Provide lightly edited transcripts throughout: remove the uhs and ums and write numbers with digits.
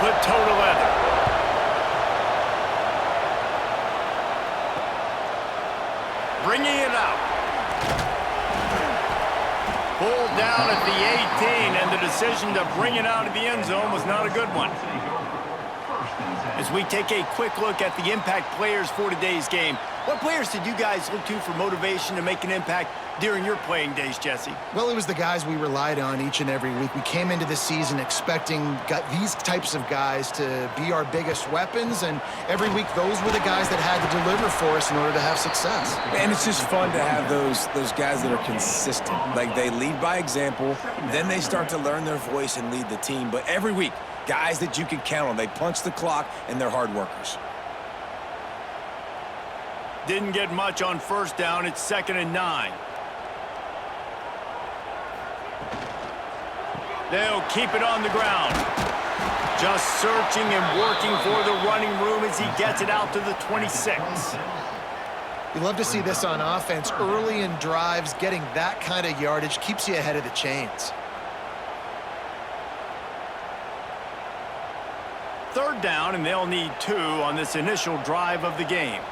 put toe to leather. Bringing it out. Pulled down at the 18, and the decision to bring it out of the end zone was not a good one. As we take a quick look at the impact players for today's game, what players did you guys look to for motivation to make an impact during your playing days, Jesse? Well, it was the guys we relied on each and every week. We came into the season expecting these types of guys to be our biggest weapons, and every week those were the guys that had to deliver for us in order to have success. And it's just fun to have those guys that are consistent. Like, they lead by example, then they start to learn their voice and lead the team. But every week, guys that you can count on. They punch the clock, and they're hard workers. Didn't get much on first down. It's 2nd and 9. They'll keep it on the ground. Just searching and working for the running room as he gets it out to the 26. You love to see this on offense. Early in drives, getting that kind of yardage keeps you ahead of the chains. 3rd down, and they'll need 2 on this initial drive of the game.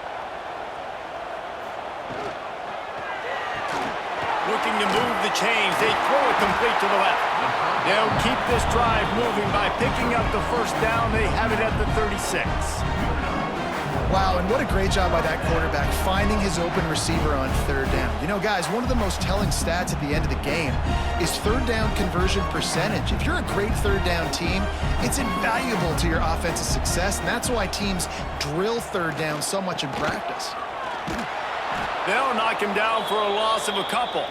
Looking to move the chains. They throw it complete to the left. They'll keep this drive moving by picking up the first down. They have it at the 36. Wow, and what a great job by that quarterback finding his open receiver on 3rd down. You know, guys, one of the most telling stats at the end of the game is 3rd down conversion percentage. If you're a great 3rd down team, it's invaluable to your offensive success, and that's why teams drill 3rd down so much in practice. They'll knock him down for a loss of a couple.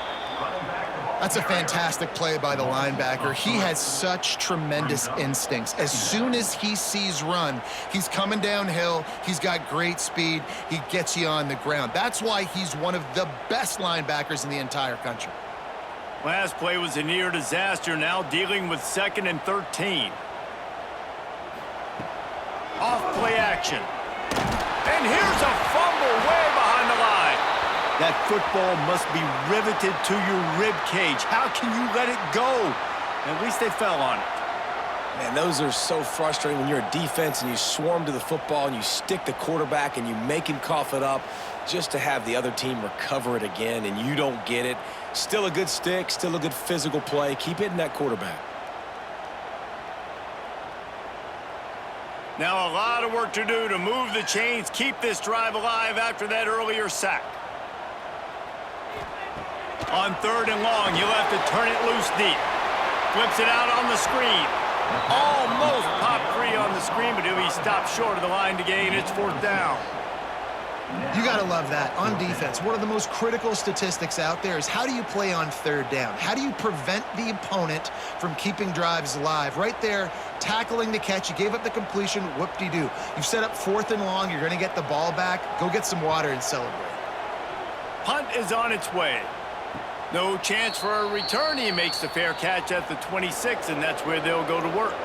That's a fantastic play by the linebacker. He has such tremendous instincts. As soon as he sees run, he's coming downhill. He's got great speed. He gets you on the ground. That's why he's one of the best linebackers in the entire country. Last play was a near disaster, now dealing with 2nd and 13. Off play action. And here's a fumble way behind the line. That football must be riveted to your rib cage. How can you let it go? At least they fell on it. Man, those are so frustrating when you're a defense and you swarm to the football and you stick the quarterback and you make him cough it up just to have the other team recover it again and you don't get it. Still a good stick, still a good physical play. Keep hitting that quarterback. Now a lot of work to do to move the chains, keep this drive alive after that earlier sack. On 3rd and long, you'll have to turn it loose deep. Flips it out on the screen. Almost popped free on the screen, but he'll be stopped short of the line to gain. It's 4th down. You got to love that. On defense, one of the most critical statistics out there is how do you play on 3rd down? How do you prevent the opponent from keeping drives alive? Right there, tackling the catch. You gave up the completion. Whoop-de-doo. You've set up 4th and long. You're going to get the ball back. Go get some water and celebrate. Punt is on its way. No chance for a return. He makes the fair catch at the 26, and that's where they'll go to work.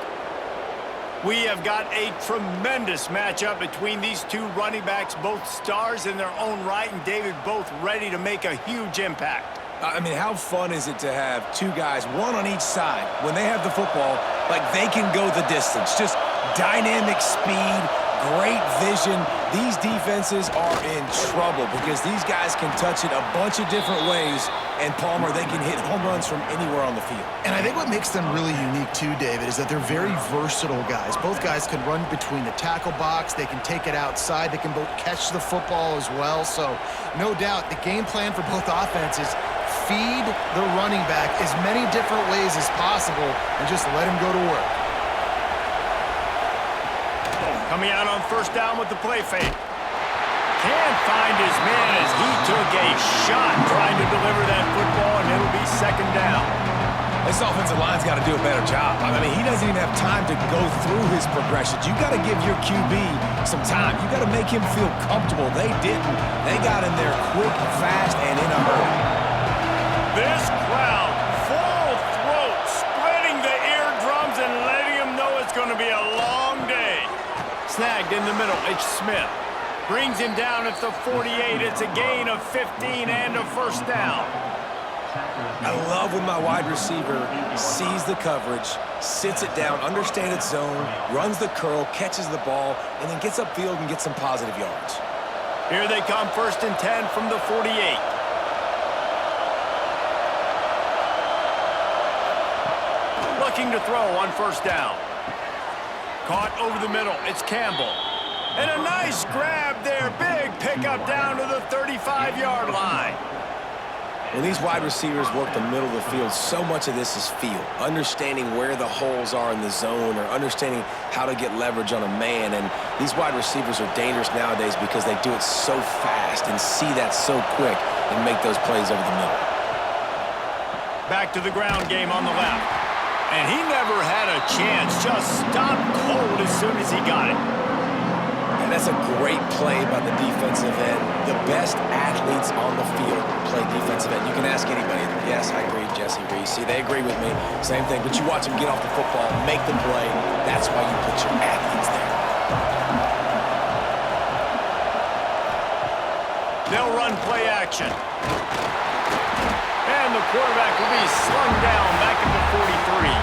We have got a tremendous matchup between these 2 running backs, both stars in their own right, and David, both ready to make a huge impact. I mean, how fun is it to have 2 guys, one on each side, when they have the football, like they can go the distance. Just dynamic speed, great vision. These defenses are in trouble because these guys can touch it a bunch of different ways, and Palmer, they can hit home runs from anywhere on the field. And I think what makes them really unique too, David, is that they're very versatile guys. Both guys can run between the tackle box. They can take it outside. They can both catch the football as well. So no doubt the game plan for both offenses, feed the running back as many different ways as possible and just let him go to work. Coming out on 1st down with the play fake. Can't find his man as he took a shot trying to deliver that football, and it'll be 2nd down. This offensive line's got to do a better job. I mean, he doesn't even have time to go through his progressions. You got to give your QB some time. You got to make him feel comfortable. They didn't. They got in there quick, fast, and in a hurry. This crowd, full throat, splitting the eardrums and letting him know it's going to be a long day. Snagged in the middle, it's Smith. Brings him down at the 48. It's a gain of 15 and a 1st down. I love when my wide receiver sees the coverage, sits it down, understands its zone, runs the curl, catches the ball, and then gets upfield and gets some positive yards. Here they come, 1st and 10 from the 48. Looking to throw on 1st down. Caught over the middle. It's Campbell. And a nice grab there. Big pickup down to the 35-yard line. When these wide receivers work the middle of the field, so much of this is feel. Understanding where the holes are in the zone or understanding how to get leverage on a man. And these wide receivers are dangerous nowadays because they do it so fast and see that so quick and make those plays over the middle. Back to the ground game on the left. And he never had a chance. Just stopped cold as soon as he got it. And that's a great play by the defensive end. The best athletes on the field play defensive end. You can ask anybody. Yes, I agree, Jesse Reese. See, they agree with me. Same thing. But you watch them get off the football, make the play. That's why you put your athletes there. They'll run play action. And the quarterback will be slung down back at the 43.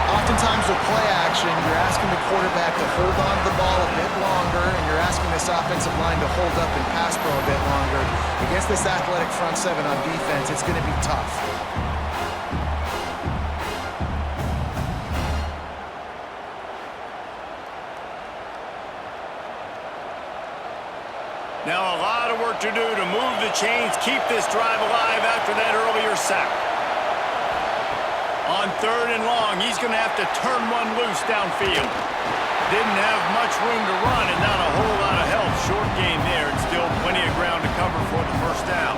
Oftentimes with play action, you're asking the quarterback to hold on to the ball a bit longer, and you're asking this offensive line to hold up and pass pro a bit longer. Against this athletic front seven on defense, it's going to be tough. Now a lot of work to do to move the chains, keep this drive alive after that earlier sack. On 3rd and long, he's going to have to turn one loose downfield. Didn't have much room to run and not a whole lot of help. Short gain there and still plenty of ground to cover for the 1st down.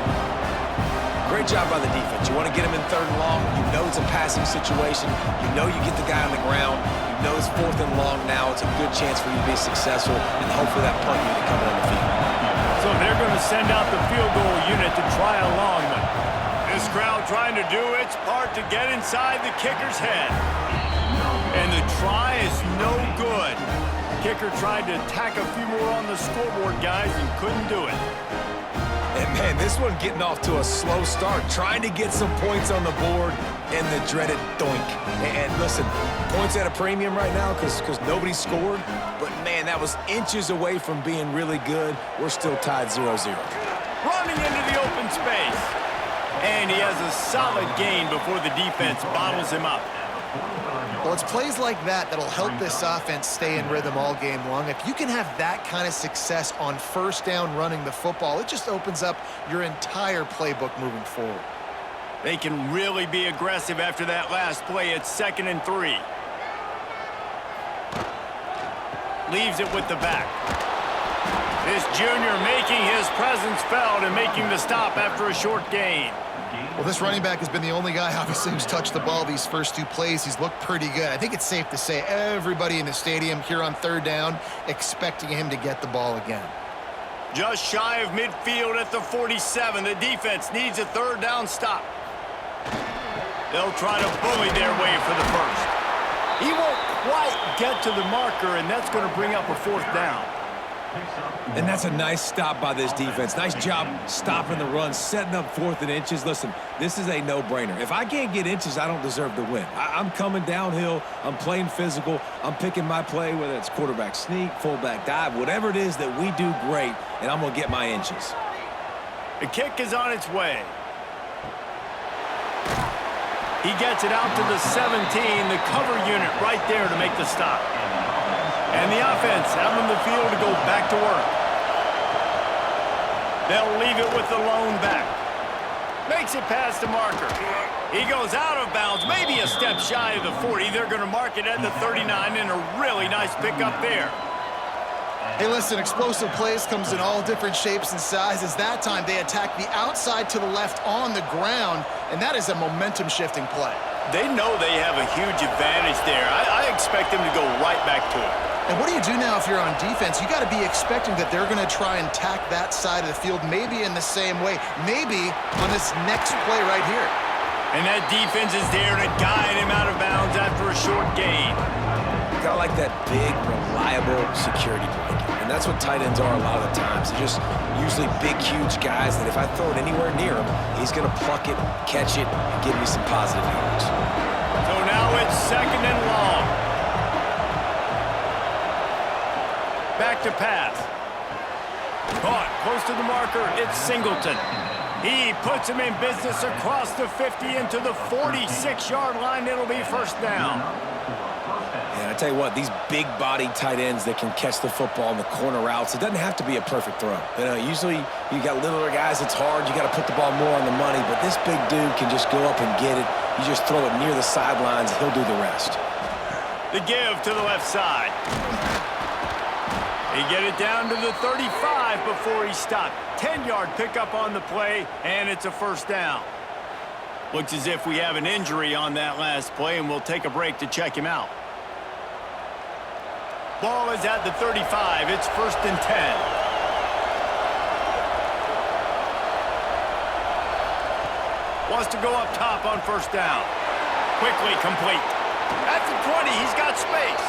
Great job by the defense. You want to get him in 3rd and long. You know it's a passing situation. You know you get the guy on the ground. You know it's 4th and long now. It's a good chance for you to be successful, and hopefully that punt unit coming on the field. So they're going to send out the field goal unit to try a long one. This crowd trying to do its part to get inside the kicker's head. And the try is no good. Kicker tried to tack a few more on the scoreboard, guys, and couldn't do it. And, man, this one getting off to a slow start, trying to get some points on the board, and the dreaded doink. And listen, points at a premium right now because nobody scored. But, man, that was inches away from being really good. We're still tied 0-0. Running into the open space. And he has a solid gain before the defense bottles him up. Well, it's plays like that that'll help this offense stay in rhythm all game long. If you can have that kind of success on 1st down running the football, it just opens up your entire playbook moving forward. They can really be aggressive after that last play. It's 2nd and 3. Leaves it with the back. This junior making his presence felt and making the stop after a short gain. Well, this running back has been the only guy, obviously, who's touched the ball these first 2 plays. He's looked pretty good. I think it's safe to say everybody in the stadium here on 3rd down expecting him to get the ball again. Just shy of midfield at the 47. The defense needs a 3rd down stop. They'll try to bully their way for the 1st. He won't quite get to the marker, and that's going to bring up a 4th down. And that's a nice stop by this defense. Nice job stopping the run, setting up 4th and inches. Listen, this is a no-brainer. If I can't get inches, I don't deserve to win. I'm coming downhill. I'm playing physical. I'm picking my play, whether it's quarterback sneak, fullback dive, whatever it is that we do great, and I'm going to get my inches. The kick is on its way. He gets it out to the 17, the cover unit right there to make the stop. And the offense out on the field to go back to work. They'll leave it with the lone back. Makes it past the marker. He goes out of bounds, maybe a step shy of the 40. They're going to mark it at the 39, and a really nice pickup there. Hey, listen, explosive plays comes in all different shapes and sizes. That time they attack the outside to the left on the ground, and that is a momentum-shifting play. They know they have a huge advantage there. I expect them to go right back to it. And what do you do now if you're on defense? You got to be expecting that they're going to try and tack that side of the field, maybe in the same way, maybe on this next play right here. And that defense is there to guide him out of bounds after a short gain. Got like that big, reliable security blanket. And And that's what tight ends are a lot of the times. They're just usually big, huge guys that if I throw it anywhere near him, he's going to pluck it, catch it, and give me some positive yards. So now it's 2nd and long. Back to pass. Caught close to the marker. It's Singleton. He puts him in business across the 50 into the 46-yard line. It'll be first down. And I tell you what, these big-bodied tight ends that can catch the football in the corner routes, it doesn't have to be a perfect throw. You know, usually you got littler guys, it's hard. You got to put the ball more on the money. But this big dude can just go up and get it. You just throw it near the sidelines, he'll do the rest. The give to the left side. He get it down to the 35 before he stopped. 10-yard pickup on the play, and it's a first down. Looks as if we have an injury on that last play, and we'll take a break to check him out. Ball is at the 35. It's 1st and 10. Wants to go up top on first down. Quickly complete. At the 20, he's got space.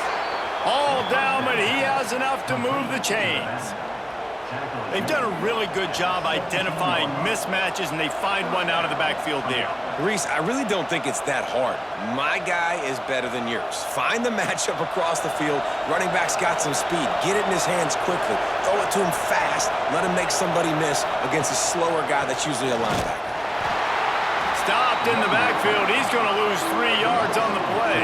All down, but he has enough to move the chains. They've done a really good job identifying mismatches, and they find one out of the backfield there. Reese, I really don't think it's that hard. My guy is better than yours. Find the matchup across the field. Running back's got some speed. Get it in his hands quickly. Throw it to him fast. Let him make somebody miss against a slower guy that's usually a linebacker. Stopped in the backfield. He's going to lose 3 yards on the play.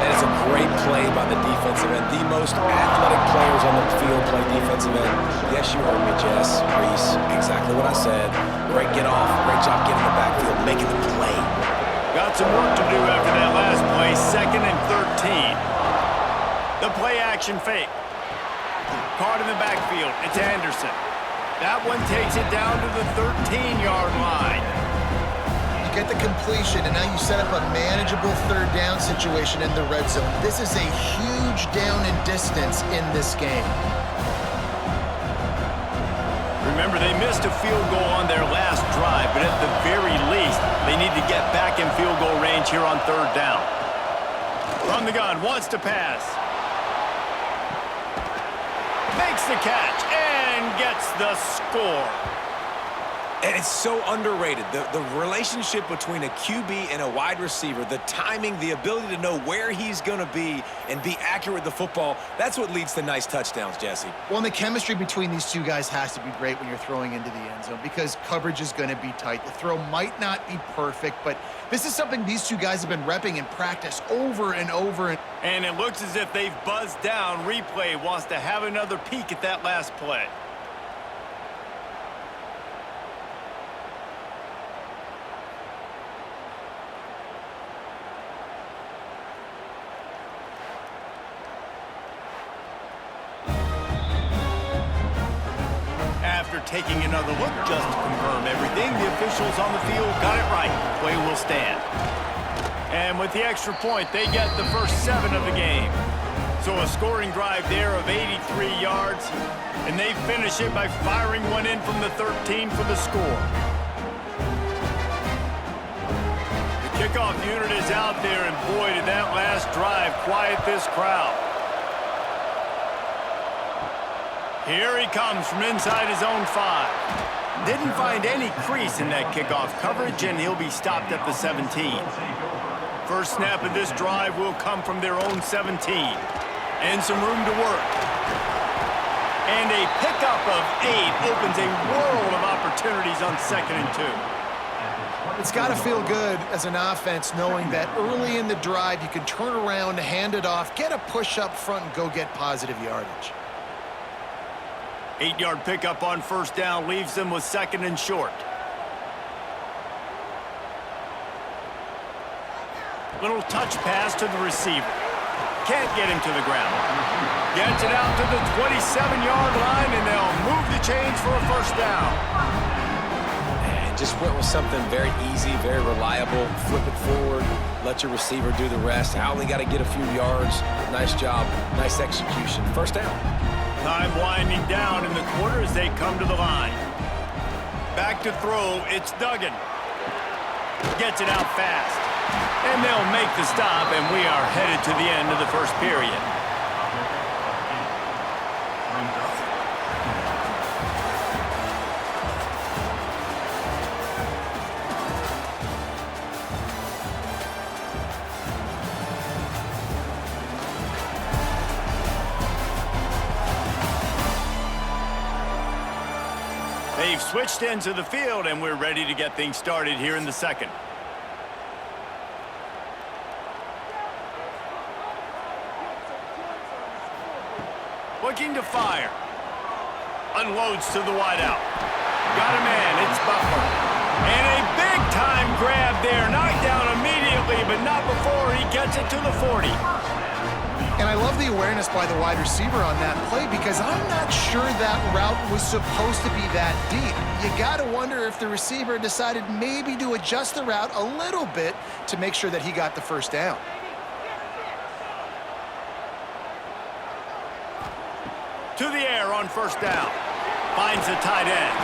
That is a great play by the defensive end. The most athletic players on the field play defensive end. Yes, you heard me, Jess. Reese, exactly what I said. Great get off. Great job getting the backfield, making the play. Got some work to do after that last play. 2nd and 13. The play action fake. Caught in the backfield. It's Anderson. That one takes it down to the 13-yard line. Get the completion, and now you set up a manageable 3rd down situation in the red zone. This is a huge down in distance in this game. Remember, they missed a field goal on their last drive, but at the very least, they need to get back in field goal range here on 3rd down. From the gun, wants to pass. Makes the catch and gets the score. And it's so underrated. The relationship between a QB and a wide receiver, the timing, the ability to know where he's going to be and be accurate with the football, that's what leads to nice touchdowns, Jesse. Well, and the chemistry between these two guys has to be great when you're throwing into the end zone because coverage is going to be tight. The throw might not be perfect, but this is something these two guys have been repping in practice over and over. And it looks as if they've buzzed down. Replay wants to have another peek at that last play. After taking another look just to confirm everything, the officials on the field got it right. Play will stand. And with the extra point, they get the first 7 of the game. So a scoring drive there of 83 yards, and they finish it by firing one in from the 13 for the score. The kickoff unit is out there, and boy, did that last drive quiet this crowd. Here he comes from inside his own 5. Didn't find any crease in that kickoff coverage, and he'll be stopped at the 17. First snap of this drive will come from their own 17. And some room to work. And a pickup of 8 opens a world of opportunities on 2nd and 2. It's got to feel good as an offense knowing that early in the drive you can turn around, hand it off, get a push up front, and go get positive yardage. 8-yard pickup on first down leaves them with 2nd and short. Little touch pass to the receiver. Can't get him to the ground. Gets it out to the 27-yard line, and they'll move the chains for a first down. And just went with something very easy, very reliable. Flip it forward, let your receiver do the rest. I only got to get a few yards. Nice job, nice execution. First down. Time winding down in the quarter as they come to the line. Back to throw, it's Duggan. Gets it out fast. And they'll make the stop, and we are headed to the end of the first period. We've switched ends of the field, and we're ready to get things started here in the second. Looking to fire. Unloads to the wideout. Got a man, it's Butler. And a big-time grab there. Knocked down immediately, but not before he gets it to the 40. And I love the awareness by the wide receiver on that play because I'm not sure that route was supposed to be that deep. You got to wonder if the receiver decided maybe to adjust the route a little bit to make sure that he got the first down. To the air on first down. Finds the tight end.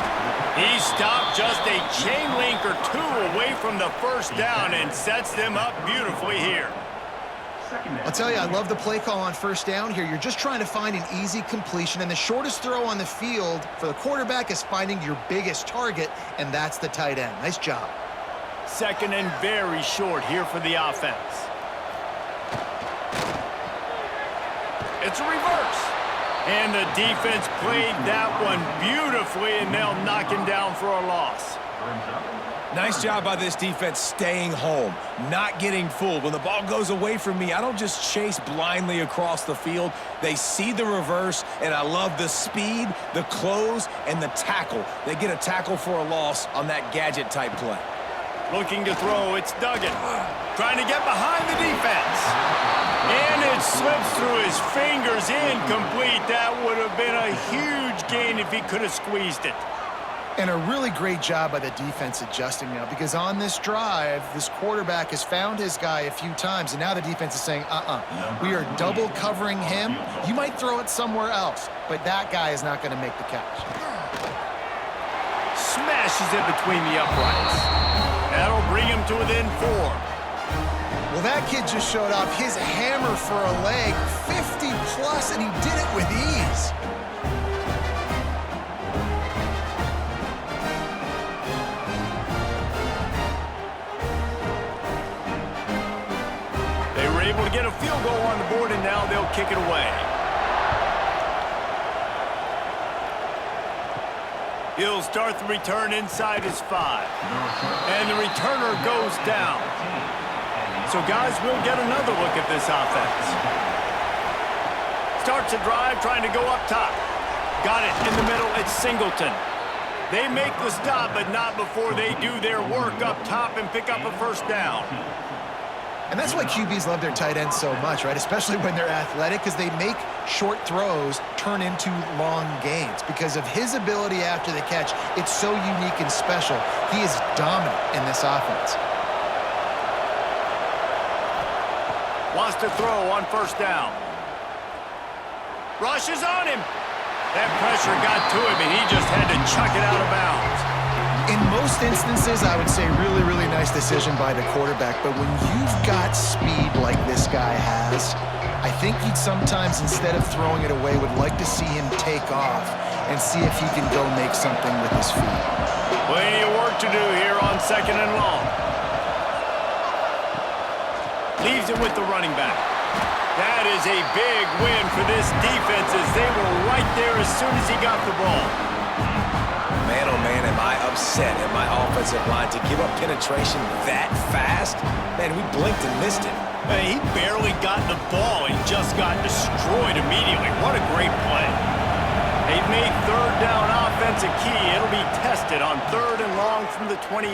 He stopped just a chain link or two away from the first down and sets them up beautifully here. I'll tell you, I love the play call on first down here. You're just trying to find an easy completion, and the shortest throw on the field for the quarterback is finding your biggest target, and that's the tight end. Nice job. Second and very short here for the offense. It's a reverse. And the defense played that one beautifully, and they'll knock him down for a loss. Nice job by this defense staying home, not getting fooled. When the ball goes away from me, I don't just chase blindly across the field. They see the reverse, and I love the speed, the close, and the tackle. They get a tackle for a loss on that gadget-type play. Looking to throw, it's Duggan. Trying to get behind the defense. And it slips through his fingers, incomplete. That would have been a huge gain if he could have squeezed it. And a really great job by the defense adjusting now, because on this drive, this quarterback has found his guy a few times, and now the defense is saying, we are double covering him. You might throw it somewhere else, but that guy is not going to make the catch. Smashes it between the uprights. That'll bring him to within 4. Well, that kid just showed off his hammer for a leg, 50-plus, and he did it with ease. They were able to get a field goal on the board, and now they'll kick it away. He'll start the return inside his 5. And the returner goes down. So, guys, we'll get another look at this offense. Starts a drive trying to go up top. Got it in the middle. It's Singleton. They make the stop, but not before they do their work up top and pick up a first down. And that's why QBs love their tight ends so much, right? Especially when they're athletic, because they make short throws turn into long gains. Because of his ability after the catch, it's so unique and special. He is dominant in this offense. Wants to throw on first down. Rushes on him. That pressure got to him, and he just had to chuck it out of bounds. In most instances, I would say really, really nice decision by the quarterback. But when you've got speed like this guy has, I think he'd sometimes, instead of throwing it away, would like to see him take off and see if he can go make something with his feet. Plenty of work to do here on second and long. Leaves it with the running back. That is a big win for this defense, as they were right there as soon as he got the ball. Man, oh man, am I upset at my offensive line to give up penetration that fast? Man, we blinked and missed it. He barely got the ball and just got destroyed immediately. What a great play. They've made third down offense a key. It'll be tested on third and long from the 28.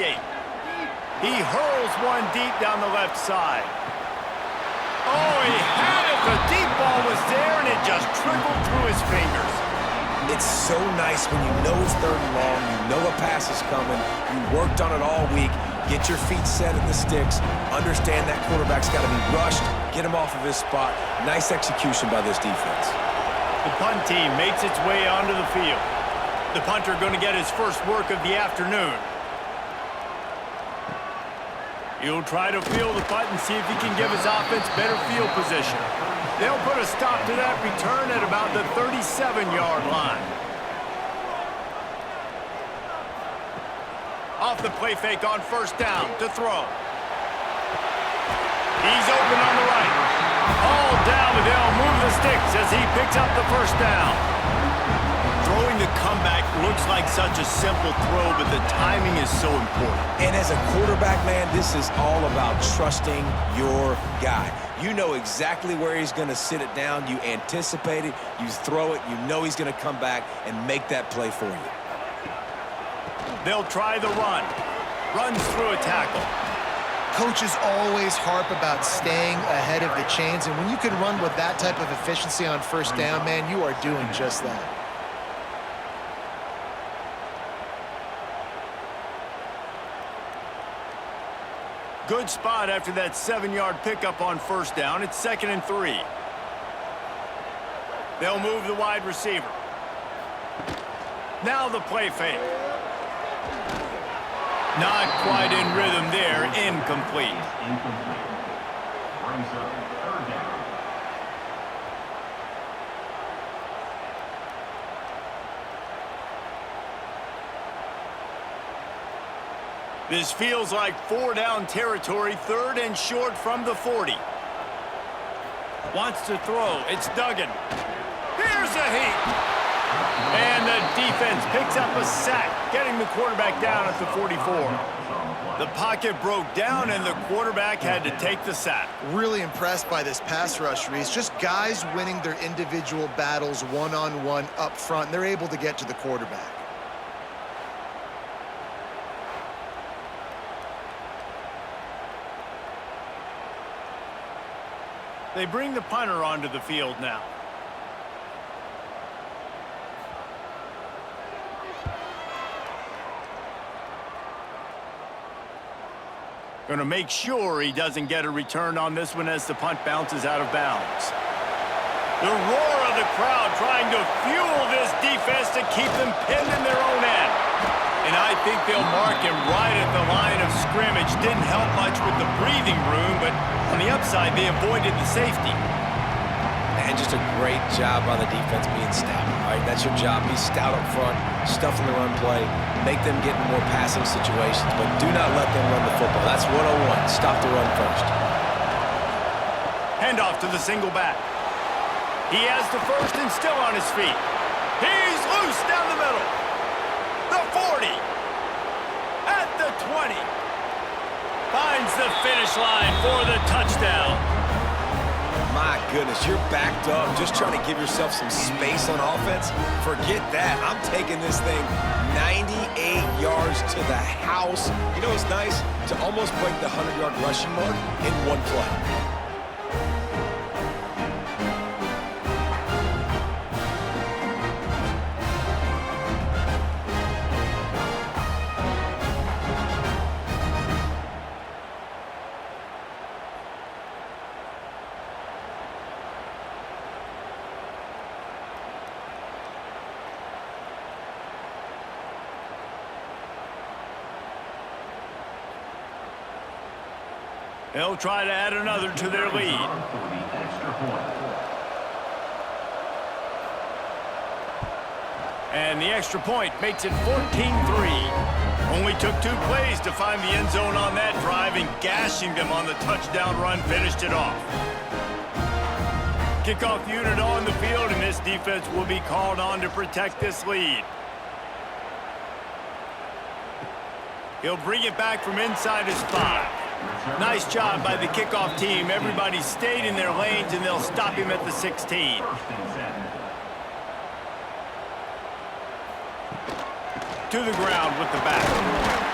He hurls one deep down the left side. Oh, he had it. The deep ball was there, and it just trickled through his fingers. It's so nice when you know it's third and long, you know a pass is coming, you worked on it all week, get your feet set at the sticks, understand that quarterback's got to be rushed, get him off of his spot. Nice execution by this defense. The punt team makes its way onto the field. The punter going to get his first work of the afternoon. He'll try to field the punt and see if he can give his offense better field position. They'll put a stop to that return at about the 37-yard line. Off the play fake on first down to throw. He's open on the right. All down, but they'll move the sticks as he picks up the first down. Throwing Throwing the comeback looks like such a simple throw, but the timing is so important. And as a quarterback, man, this is all about trusting your guy. You know exactly where he's going to sit it down. You anticipate it. You throw it. You know he's going to come back and make that play for you. They'll try the run. Runs through a tackle. Coaches always harp about staying ahead of the chains, and when you can run with that type of efficiency on first down, man, you are doing just that. Good spot after that 7-yard pickup on first down. It's 2nd and 3. They'll move the wide receiver. Now the play fake. Not quite in rhythm there. Incomplete. Brings up 3rd down. This feels like 4-down territory, 3rd and short from the 40. Wants to throw. It's Duggan. Here's a heat. And the defense picks up a sack, getting the quarterback down at the 44. The pocket broke down, and the quarterback had to take the sack. Really impressed by this pass rush, Reese. Just guys winning their individual battles one-on-one up front. They're able to get to the quarterback. They bring the punter onto the field now. Going to make sure he doesn't get a return on this one as the punt bounces out of bounds. The roar of the crowd trying to fuel this defense to keep them pinned in their own end. And I think they'll mark him right at the line of scrimmage. Didn't help much with the breathing room, but on the upside, they avoided the safety. And just a great job by the defense being stout. All right, that's your job. Be stout up front, stuff in the run play, make them get in more passing situations, but do not let them run the football. That's 101. Stop the run first. Handoff to the single back. He has the first and still on his feet. He's loose down the middle. The 40. At the 20. Finds the finish line for the touchdown. My goodness, you're backed up, just trying to give yourself some space on offense. Forget that. I'm taking this thing 98 yards to the house. You know what's nice? To almost break the 100-yard rushing mark in one play. They'll try to add another to their lead. And the extra point makes it 14-3. Only took 2 plays to find the end zone on that drive, and gashing them on the touchdown run finished it off. Kickoff unit on the field, and this defense will be called on to protect this lead. He'll bring it back from inside his 5. Nice job by the kickoff team. Everybody stayed in their lanes, and they'll stop him at the 16. To the ground with the back.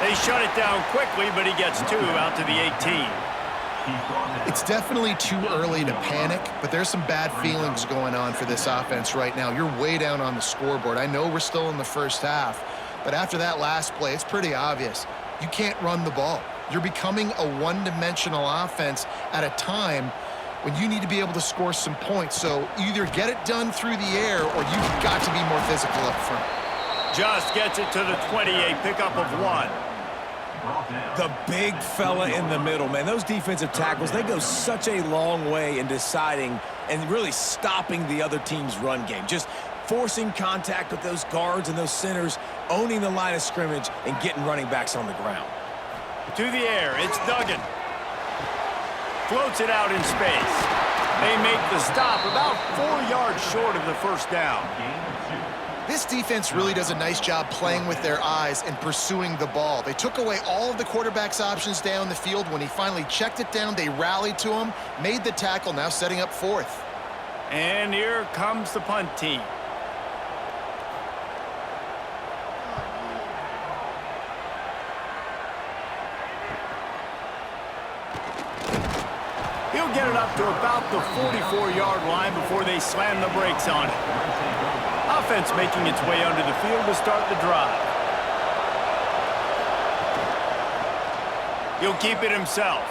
They shut it down quickly, but he gets 2 out to the 18. It's definitely too early to panic, but there's some bad feelings going on for this offense right now. You're way down on the scoreboard. I know we're still in the first half, but after that last play, it's pretty obvious. You can't run the ball. You're becoming a one-dimensional offense at a time when you need to be able to score some points. So either get it done through the air or you've got to be more physical up front. Just gets it to the 20, a pickup of 1. The big fella in the middle, man. Those defensive tackles, they go such a long way in deciding and really stopping the other team's run game. Just forcing contact with those guards and those centers, owning the line of scrimmage, and getting running backs on the ground. To the air, it's Duggan. Floats it out in space. They make the stop about 4 yards short of the first down. This defense really does a nice job playing with their eyes and pursuing the ball. They took away all of the quarterback's options down the field. When he finally checked it down, they rallied to him, made the tackle, now setting up fourth. And here comes the punt team. He'll get it up to about the 44-yard line before they slam the brakes on it. Offense making its way onto the field to start the drive. He'll keep it himself.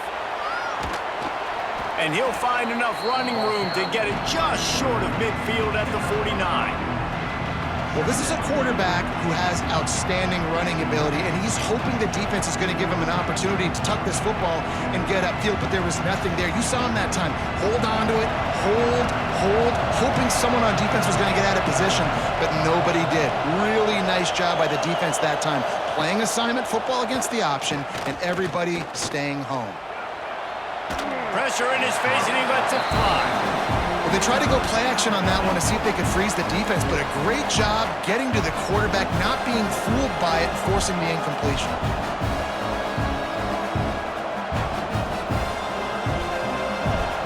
And he'll find enough running room to get it just short of midfield at the 49. Well, this is a quarterback who has outstanding running ability, and he's hoping the defense is going to give him an opportunity to tuck this football and get upfield, but there was nothing there. You saw him that time. Hold on to it, hold, hoping someone on defense was going to get out of position, but nobody did. Really nice job by the defense that time. Playing assignment football against the option, and everybody staying home. Pressure in his face, and he lets it fly. Well, they tried to go play action on that one to see if they could freeze the defense, but a great job getting to the quarterback, not being fooled by it, forcing the incompletion.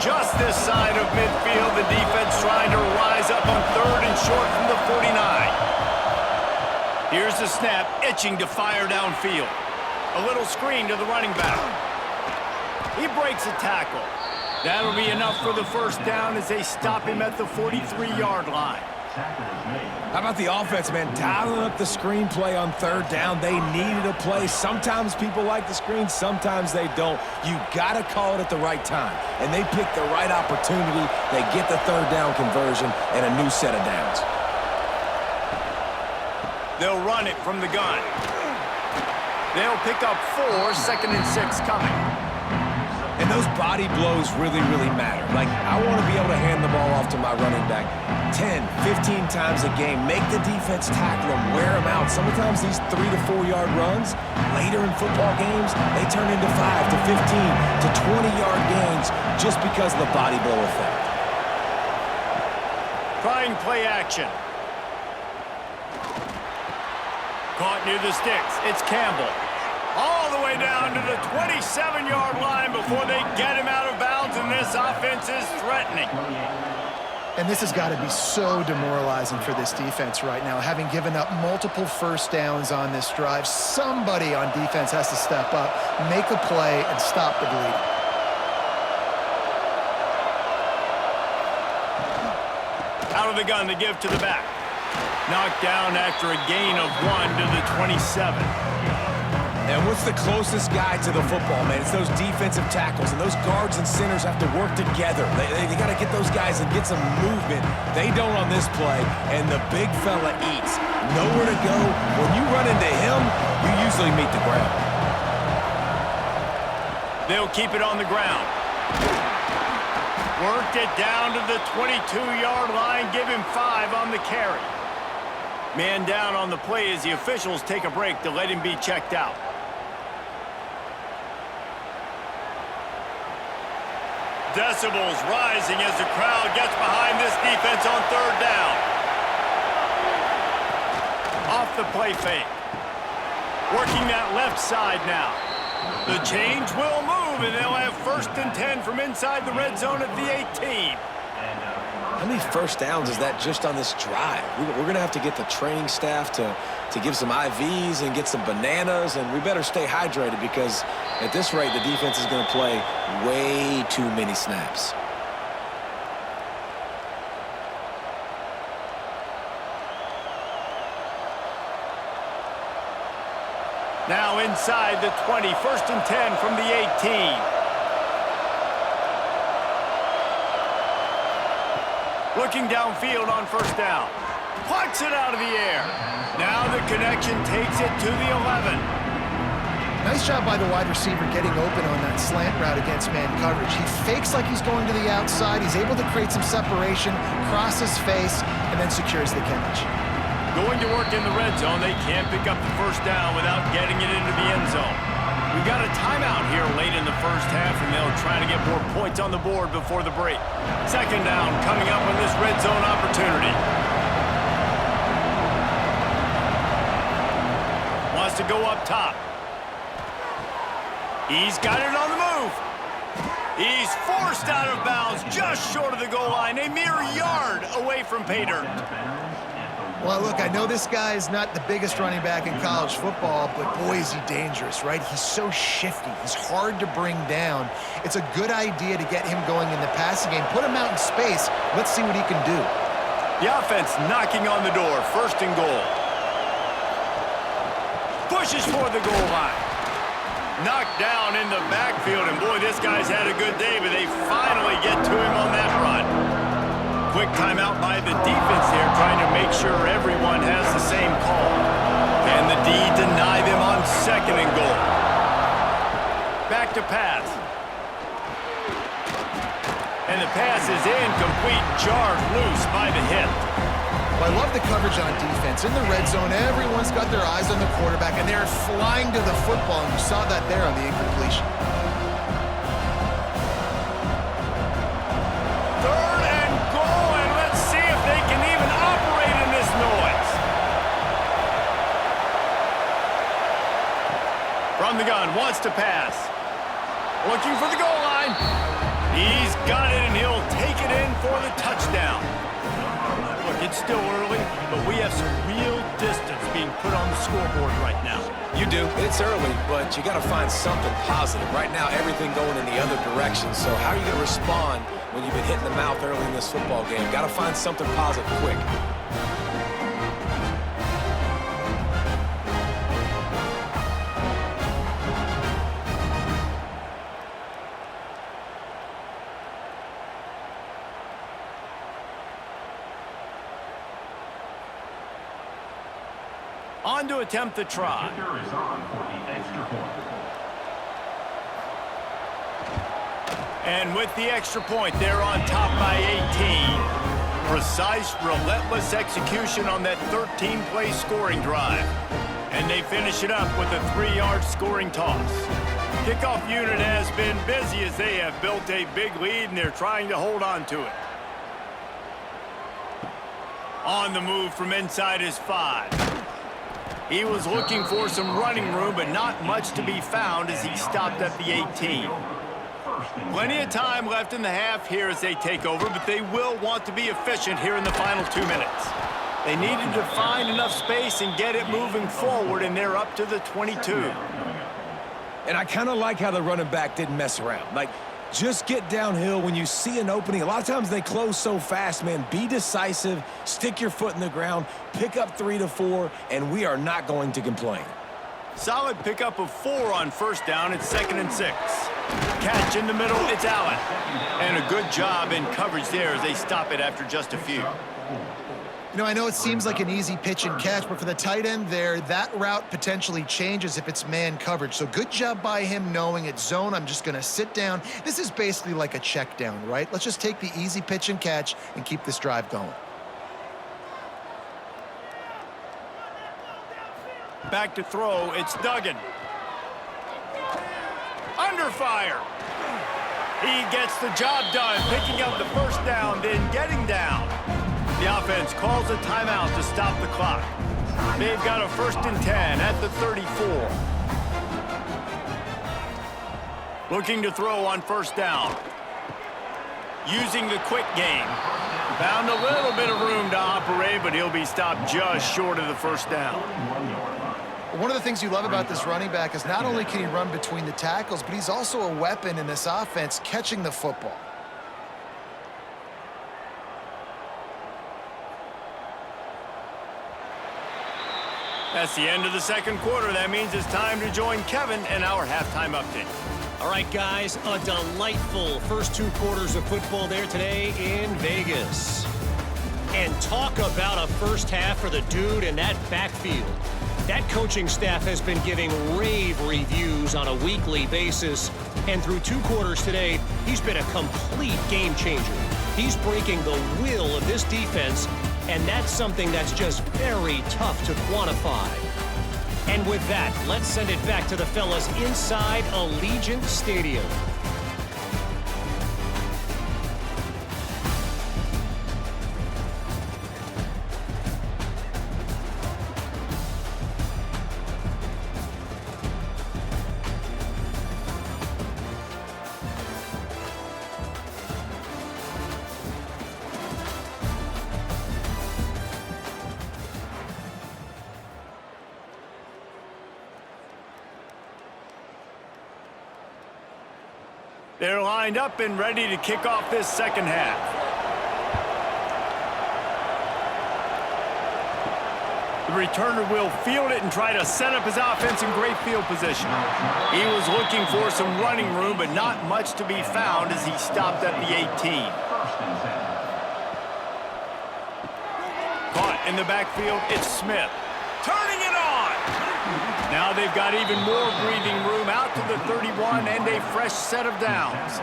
Just this side of midfield, the defense trying to rise up on third and short from the 49. Here's the snap, itching to fire downfield. A little screen to the running back. He breaks a tackle. That'll be enough for the first down as they stop him at the 43-yard line. How about the offense, man? Dialing up the screenplay on third down. They needed a play. Sometimes people like the screen, sometimes they don't. You got to call it at the right time. And they picked the right opportunity. They get the third down conversion and a new set of downs. They'll run it from the gun. They'll pick up 4, 2nd and 6 coming. And those body blows really, really matter. Like, I want to be able to hand the ball off to my running back 10, 15 times a game. Make the defense tackle them, wear them out. Sometimes these 3 to 4 yard runs, later in football games, they turn into 5 to 15 to 20-yard gains just because of the body blow effect. Trying play action. Caught near the sticks. It's Campbell. All the way down to the 27-yard line before they get him out of bounds, and this offense is threatening. And this has got to be so demoralizing for this defense right now. Having given up multiple first downs on this drive, somebody on defense has to step up, make a play, and stop the bleeding. Out of the gun to give to the back. Knocked down after a gain of 1 to the 27. And what's the closest guy to the football, man? It's those defensive tackles, and those guards and centers have to work together. They got to get those guys and get some movement. They don't on this play, and the big fella eats. Nowhere to go. When you run into him, you usually meet the ground. They'll keep it on the ground. Worked it down to the 22-yard line, give him 5 on the carry. Man down on the play as the officials take a break to let him be checked out. Decibels rising as the crowd gets behind this defense on third down. Off the play fake. Working that left side now. The change will move, and they'll have 1st and 10 from inside the red zone at the 18. How many first downs is that just on this drive? We're going to have to get the training staff to give some IVs and get some bananas, and we better stay hydrated because at this rate, the defense is going to play way too many snaps. Now inside the 20, 1st and 10 from the 18. Looking downfield on first down. Plucks it out of the air. Now the connection takes it to the 11. Nice job by the wide receiver getting open on that slant route against man coverage. He fakes like he's going to the outside. He's able to create some separation, cross his face, and then secures the catch. Going to work in the red zone. They can't pick up the first down without getting it into the end zone. We've got a timeout here late in the first half, and they'll try to get more points on the board before the break. 2nd down coming up on this red zone opportunity. go up top. He's got it on the move. He's forced out of bounds just short of the goal line, a mere yard away from pay dirt. Well, look, I know this guy is not the biggest running back in college football, but boy, is he dangerous, right? He's so shifty. He's hard to bring down. It's a good idea to get him going in the passing game. Put him out in space. Let's see what he can do. The offense knocking on the door, first and goal. Pushes for the goal line. Knocked down in the backfield, and boy, this guy's had a good day, but they finally get to him on that run. Quick timeout by the defense here, trying to make sure everyone has the same call. Can the D deny them on second and goal? Back to pass. And the pass is incomplete, jarred loose by the hit. Well, I love the coverage on defense. In the red zone, everyone's got their eyes on the quarterback, and they're flying to the football, and you saw that there on the incompletion. Third and goal, and let's see if they can even operate in this noise. From the gun, wants to pass. Looking for the goal line. He's got it, and he'll take it in for the touchdown. Look, it's still early, but we have some real distance being put on the scoreboard right now. You do. It's early, but you got to find something positive. Right now, everything going in the other direction. So how are you going to respond when you've been hit in the mouth early in this football game? Got to find something positive quick. On to attempt the try. And with the extra point, they're on top by 18. Precise, relentless execution on that 13-play scoring drive. And they finish it up with a 3-yard scoring toss. Kickoff unit has been busy as they have built a big lead, and they're trying to hold on to it. On the move from inside his 5. He was looking for some running room, but not much to be found as he stopped at the 18. Plenty of time left in the half here as they take over, but they will want to be efficient here in the final 2 minutes. They needed to find enough space and get it moving forward, and they're up to the 22. And I kind of like how the running back didn't mess around. Like, just get downhill when you see an opening. A lot of times they close so fast, man. Be decisive, stick your foot in the ground, pick up 3 to 4, and we are not going to complain. Solid pickup of 4 on first down. It's 2nd and 6. Catch in the middle, it's Allen. And a good job in coverage there as they stop it after just a few. You know, I know it seems like an easy pitch and catch, but for the tight end there, that route potentially changes if it's man coverage. So good job by him knowing it's zone. I'm just going to sit down. This is basically like a check down, right? Let's just take the easy pitch and catch and keep this drive going. Back to throw, it's Duggan. Under fire. He gets the job done, picking up the first down, then getting down. The offense calls a timeout to stop the clock. They've got a 1st and 10 at the 34. Looking to throw on first down. Using the quick game. Found a little bit of room to operate, but he'll be stopped just short of the first down. One of the things you love about this running back is not only can he run between the tackles, but he's also a weapon in this offense catching the football. That's the end of the second quarter. That means it's time to join Kevin in our halftime update. All right, guys, a delightful first 2 quarters of football there today in Vegas. And talk about a first half for the dude in that backfield. That coaching staff has been giving rave reviews on a weekly basis. And through 2 quarters today, he's been a complete game changer. He's breaking the will of this defense, and that's something that's just very tough to quantify. And with that, let's send it back to the fellas inside Allegiant Stadium. They're lined up and ready to kick off this second half. The returner will field it and try to set up his offense in great field position. He was looking for some running room, but not much to be found as he stopped at the 18. Caught in the backfield, it's Smith. Turning it on! Now they've got even more breathing room out to the 31 and a fresh set of downs.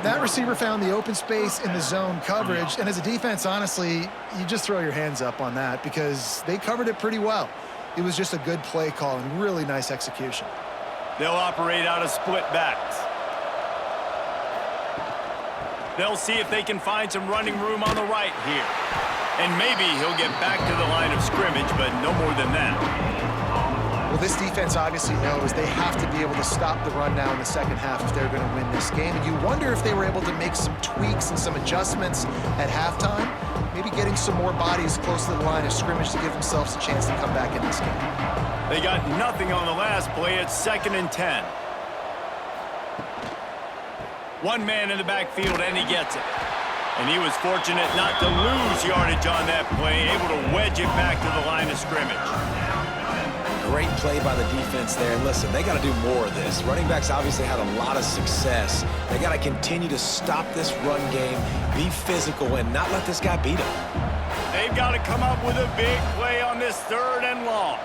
That receiver found the open space in the zone coverage, and as a defense, honestly, you just throw your hands up on that because they covered it pretty well. It was just a good play call and really nice execution. They'll operate out of split backs. They'll see if they can find some running room on the right here. And maybe he'll get back to the line of scrimmage, but no more than that. Well, this defense obviously knows they have to be able to stop the run now in the second half if they're going to win this game. And you wonder if they were able to make some tweaks and some adjustments at halftime, maybe getting some more bodies close to the line of scrimmage to give themselves a chance to come back in this game. They got nothing on the last play. It's 2nd and 10. One man in the backfield, and he gets it. And he was fortunate not to lose yardage on that play, able to wedge it back to the line of scrimmage. Great play by the defense there. And listen, they got to do more of this. Running backs obviously had a lot of success. They got to continue to stop this run game, be physical, and not let this guy beat them. They've got to come up with a big play on this 3rd and long.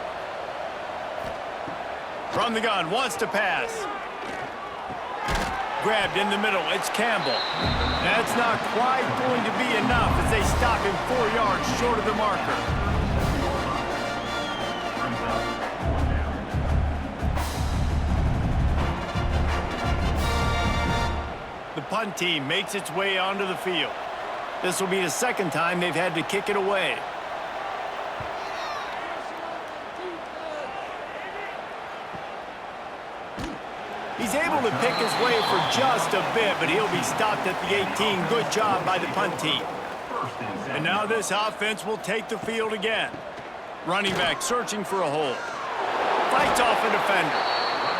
From the gun, wants to pass. Grabbed in the middle, it's Campbell. That's not quite going to be enough as they stop him 4 yards short of the marker. The punt team makes its way onto the field. This will be the 2nd time they've had to kick it away. He's able to pick his way for just a bit, but he'll be stopped at the 18. Good job by the punt team. And now this offense will take the field again. Running back searching for a hole. Fights off a defender.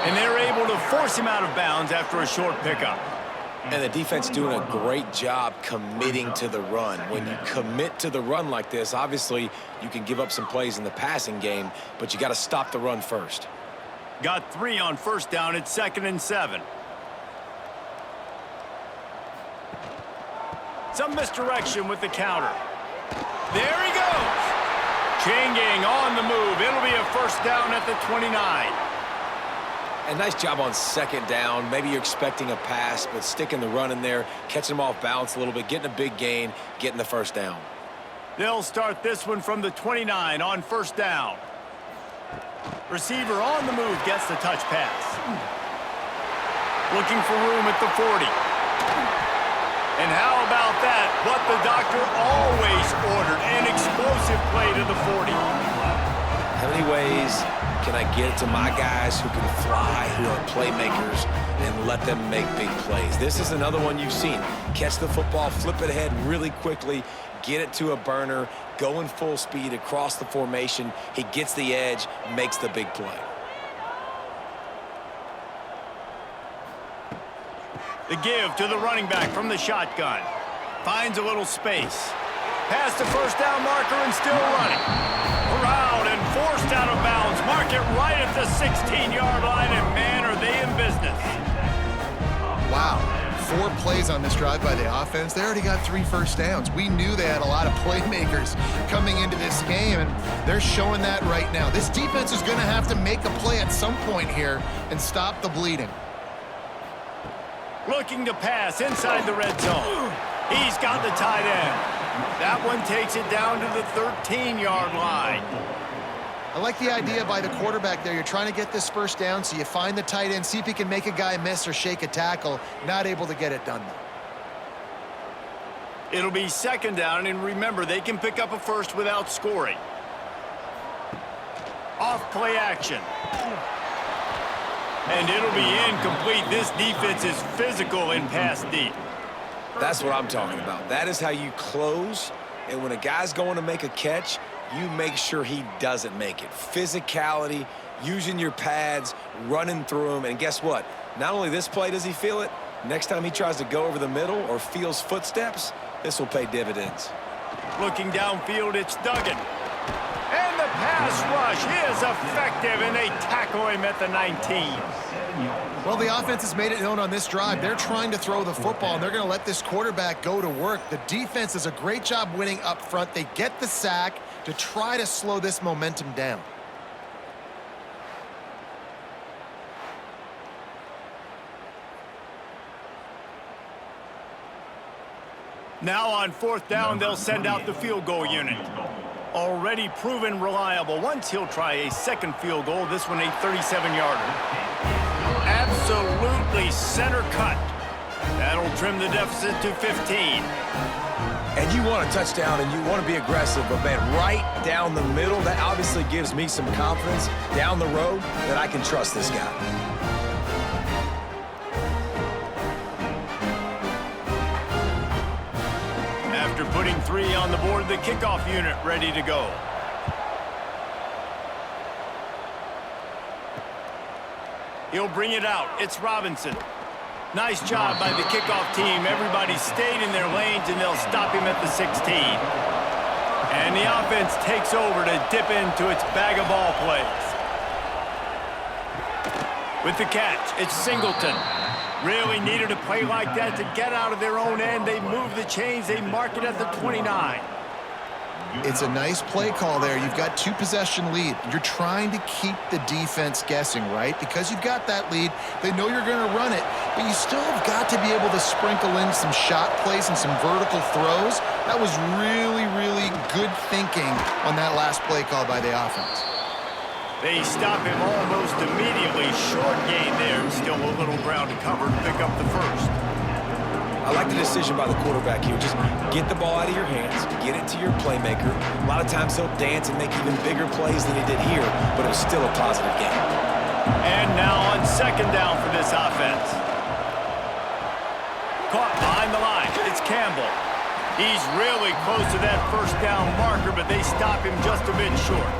And they're able to force him out of bounds after a short pickup. And the defense doing a great job committing to the run. When you commit to the run like this, obviously you can give up some plays in the passing game, but you got to stop the run first. Got 3 on 1st down. It's 2nd and 7. Some misdirection with the counter. There he goes. Chain gang on the move. It'll be a 1st down at the 29. A nice job on 2nd down. Maybe you're expecting a pass, but sticking the run in there, catching them off balance a little bit, getting a big gain, getting the 1st down. They'll start this one from the 29 on 1st down. Receiver on the move gets the touch pass. Looking for room at the 40. And how about that? What the doctor always ordered, an explosive play to the 40. How many ways can I get it to my guys who can fly, who are playmakers, and let them make big plays? This is another one you've seen. Catch the football, flip it ahead really quickly, get it to a burner, going full speed across the formation. He gets the edge, makes the big play. The give to the running back from the shotgun. Finds a little space. Past the 1st down marker and still running. Around and forced out of bounds. Mark it right at the 16-yard line, and man, are they in business. Wow. 4 plays on this drive by the offense. They already got 3 1st downs. We knew they had a lot of playmakers coming into this game, and they're showing that right now. This defense is going to have to make a play at some point here and stop the bleeding. Looking to pass inside the red zone. He's got the tight end. That one takes it down to the 13-yard line. I like the idea by the quarterback there. You're trying to get this 1st down, so you find the tight end, see if he can make a guy miss or shake a tackle. Not able to get it done, though. It'll be 2nd down, and remember, they can pick up a 1st without scoring. Off play action. And it'll be incomplete. This defense is physical and pass deep. That's what I'm talking about. That is how you close, and when a guy's going to make a catch, you make sure he doesn't make it. Physicality, using your pads, running through them, and guess what? Not only this play does he feel it, Next time he tries to go over the middle or feels footsteps, this will pay dividends. Looking downfield, it's Duggan. And the pass rush is effective, and they tackle him at the 19. Well, the offense has made it known on this drive. They're trying to throw the football, and they're going to let this quarterback go to work. The defense does a great job winning up front. They get the sack to try to slow this momentum down. Now on 4th down, they'll send out the field goal unit. Already proven reliable. Once he'll try a second field goal, this one a 37-yarder. Absolutely center cut. That'll trim the deficit to 15. And you want a touchdown and you want to be aggressive, but man, right down the middle, that obviously gives me some confidence down the road that I can trust this guy. After putting 3 on the board, the kickoff unit ready to go. He'll bring it out. It's Robinson. Nice job by the kickoff team. Everybody stayed in their lanes, and they'll stop him at the 16. And the offense takes over to dip into its bag of ball plays. With the catch, it's Singleton. Really needed a play like that to get out of their own end. They move the chains. They mark it at the 29. It's a nice play call there. You've got 2-possession lead. You're trying to keep the defense guessing, right? Because you've got that lead, they know you're going to run it, but you still have got to be able to sprinkle in some shot plays and some vertical throws. That was really, really good thinking on that last play call by the offense. They stop him almost immediately. Short gain there. Still a little ground to cover to pick up the first. I like the decision by the quarterback here. Just get the ball out of your hands, get it to your playmaker. A lot of times he'll dance and make even bigger plays than he did here, but it was still a positive game. And now on 2nd down for this offense. Caught behind the line. It's Campbell. He's really close to that 1st down marker, but they stop him just a bit short.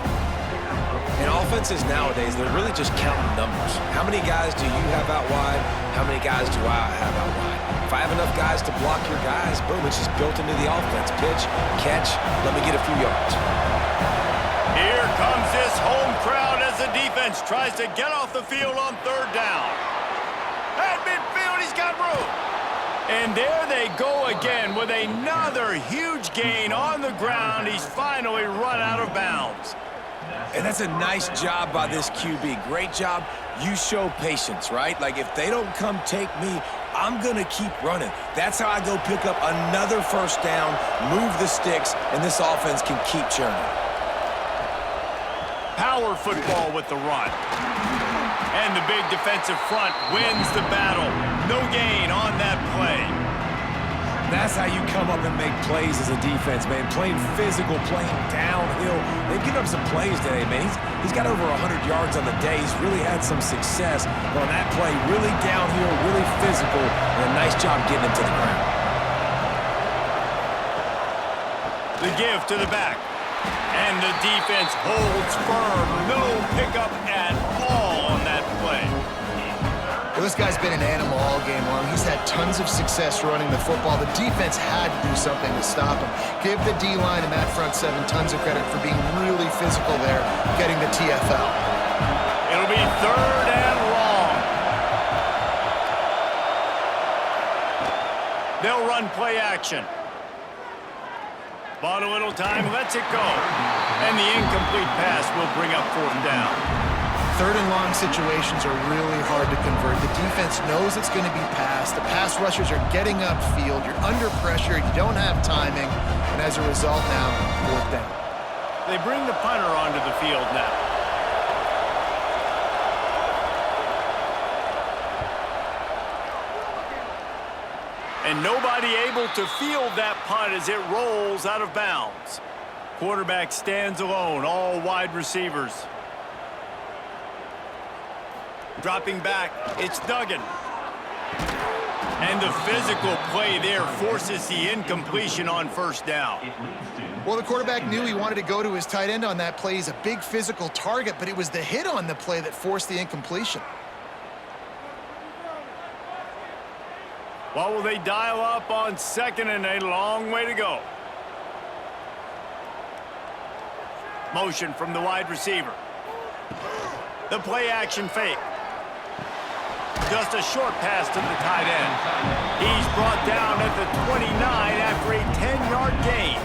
And offenses nowadays, they're really just counting numbers. How many guys do you have out wide? How many guys do I have out wide? If I have enough guys to block your guys, boom, it's just built into the offense. Pitch, catch, let me get a few yards. Here comes this home crowd as the defense tries to get off the field on 3rd down. At midfield, he's got room. And there they go again with another huge gain on the ground. He's finally run out of bounds. And that's a nice job by this QB. Great job. You show patience, right? Like, if they don't come take me, I'm going to keep running. That's how I go pick up another 1st down, move the sticks, and this offense can keep churning. Power football with the run. And the big defensive front wins the battle. No gain on that play. That's how you come up and make plays as a defense, man. Playing physical, playing downhill. They've given up some plays today, man. He's got over 100 yards on the day. He's really had some success. But on that play, really downhill, really physical, and a nice job getting him to the ground. The give to the back. And the defense holds firm. No pickup at all on that play. Well, this guy's been an animal all game long. He's had tons of success running the football. The defense had to do something to stop him. Give the D-line and that front 7 tons of credit for being really physical there, getting the TFL. It'll be 3rd and long. They'll run play action. Bought a little time, lets it go. And the incomplete pass will bring up 4th down. 3rd and long situations are really hard to convert. The defense knows it's going to be passed. The pass rushers are getting upfield. You're under pressure. You don't have timing. And as a result now, 4th down. They bring the punter onto the field now. And nobody able to field that punt as it rolls out of bounds. Quarterback stands alone, all wide receivers. Dropping back, it's Duggan. And the physical play there forces the incompletion on 1st down. Well, the quarterback knew he wanted to go to his tight end on that play. He's a big physical target, but it was the hit on the play that forced the incompletion. What will they dial up on second and a long way to go? Motion from the wide receiver. The play action fake. Just a short pass to the tight end. He's brought down at the 29 after a 10-yard gain.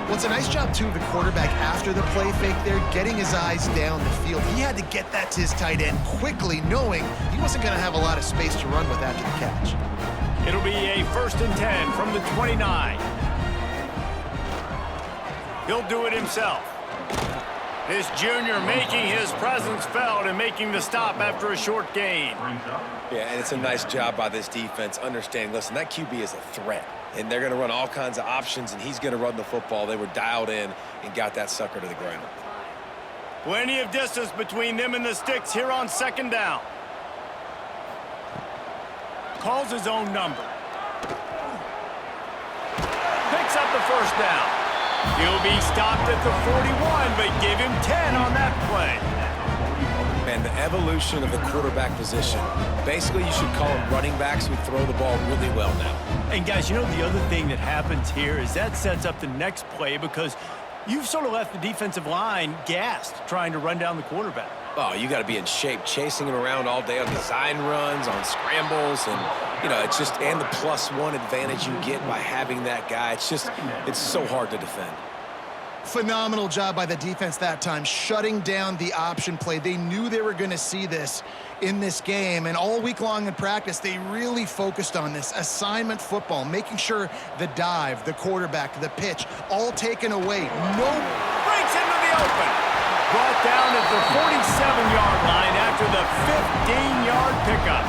Well, it's a nice job, too, of the quarterback after the play fake there, getting his eyes down the field. He had to get that to his tight end quickly, knowing he wasn't going to have a lot of space to run with after the catch. It'll be a 1st and 10 from the 29. He'll do it himself. This junior making his presence felt and making the stop after a short gain. Yeah, and it's a nice job by this defense understanding, listen, that QB is a threat, and they're going to run all kinds of options, and he's going to run the football. They were dialed in and got that sucker to the ground. Plenty of distance between them and the sticks here on 2nd down. Calls his own number. Picks up the 1st down. He'll be stopped at the 41, but give him 10 on that play. Man, the evolution of the quarterback position. Basically, you should call them running backs who throw the ball really well now. And guys, you know the other thing that happens here is that sets up the next play because you've sort of left the defensive line gassed trying to run down the quarterback. Oh, you got to be in shape, chasing him around all day on design runs, on scrambles, and, you know, it's just, and the +1 advantage you get by having that guy. It's just, it's so hard to defend. Phenomenal job by the defense that time, shutting down the option play. They knew they were going to see this in this game, and all week long in practice, they really focused on this assignment football, making sure the dive, the quarterback, the pitch, all taken away. No breaks into the open. Brought down at the 47-yard line after the 15-yard pickup.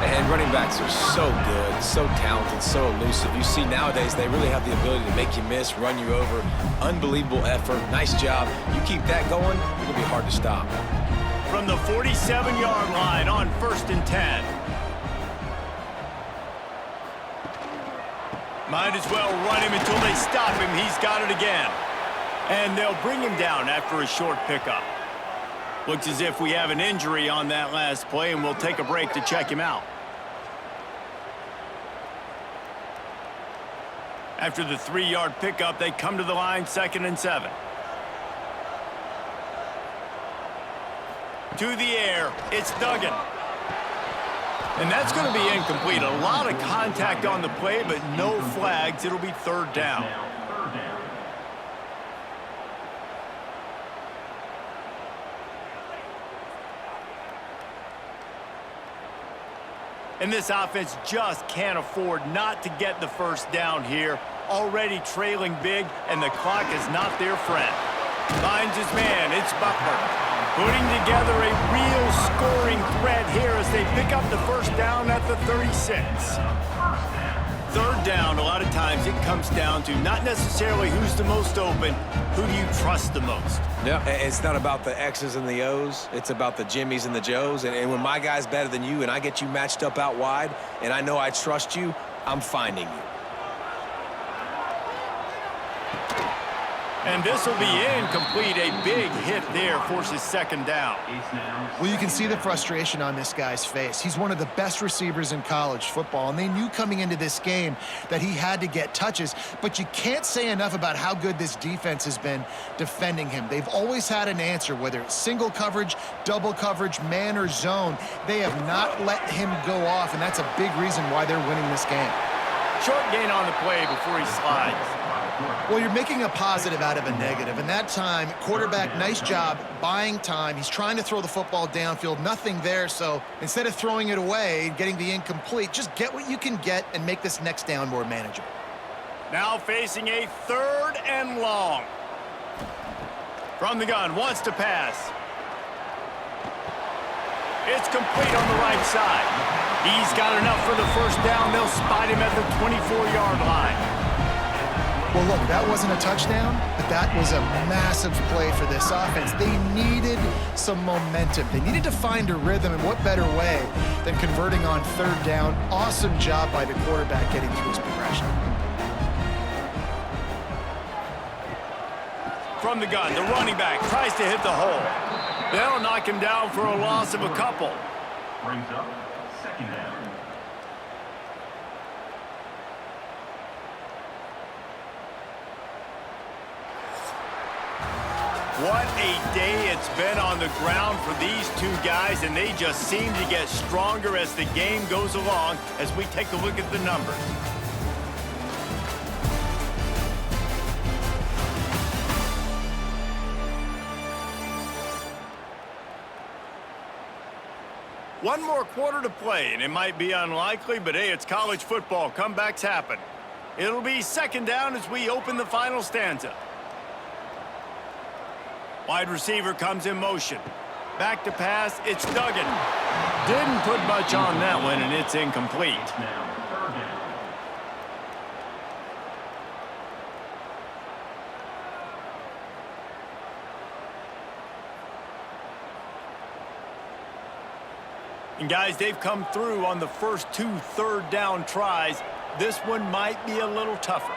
And running backs are so good, so talented, so elusive. You see nowadays they really have the ability to make you miss, run you over. Unbelievable effort. Nice job. You keep that going, it'll be hard to stop. From the 47-yard line on 1st and 10. Might as well run him until they stop him. He's got it again. And they'll bring him down after a short pickup. Looks as if we have an injury on that last play, and we'll take a break to check him out. After the 3-yard pickup, they come to the line, 2nd and 7. To the air, it's Duggan. And that's going to be incomplete. A lot of contact on the play, but no flags. It'll be 3rd down. And this offense just can't afford not to get the 1st down here. Already trailing big, and the clock is not their friend. Finds his man, it's Butler. Putting together a real scoring threat here as they pick up the 1st down at the 36. 3rd down, a lot of times it comes down to not necessarily who's the most open, who do you trust the most? Yeah, it's not about the X's and the O's. It's about the Jimmies and the Joes. And when my guy's better than you and I get you matched up out wide and I know I trust you, I'm finding you. And this will be incomplete. A big hit there forces 2nd down. Well, you can see the frustration on this guy's face. He's one of the best receivers in college football, and they knew coming into this game that he had to get touches, but you can't say enough about how good this defense has been defending him. They've always had an answer, whether it's single coverage, double coverage, man or zone. They have not let him go off, and that's a big reason why they're winning this game. Short gain on the play before he slides. Well, you're making a positive out of a negative, and that time, quarterback, nice job, buying time. He's trying to throw the football downfield, nothing there, so instead of throwing it away, getting the incomplete, just get what you can get and make this next down more manageable. Now facing a 3rd and long. From the gun, wants to pass. It's complete on the right side. He's got enough for the 1st down. They'll spot him at the 24-yard line. Well, look, that wasn't a touchdown, but that was a massive play for this offense. They needed some momentum. They needed to find a rhythm, and what better way than converting on 3rd down. Awesome job by the quarterback getting through his progression. From the gun, the running back tries to hit the hole. They'll knock him down for a loss of a couple. Brings up 2nd down. What a day it's been on the ground for these two guys, and they just seem to get stronger as the game goes along as we take a look at the numbers. One more quarter to play, and it might be unlikely, but hey, it's college football. Comebacks happen. It'll be second down as we open the final stanza. Wide receiver comes in motion. Back to pass, it's Duggan. Didn't put much on that one, and it's incomplete. And guys, they've come through on the first two third down tries. This one might be a little tougher.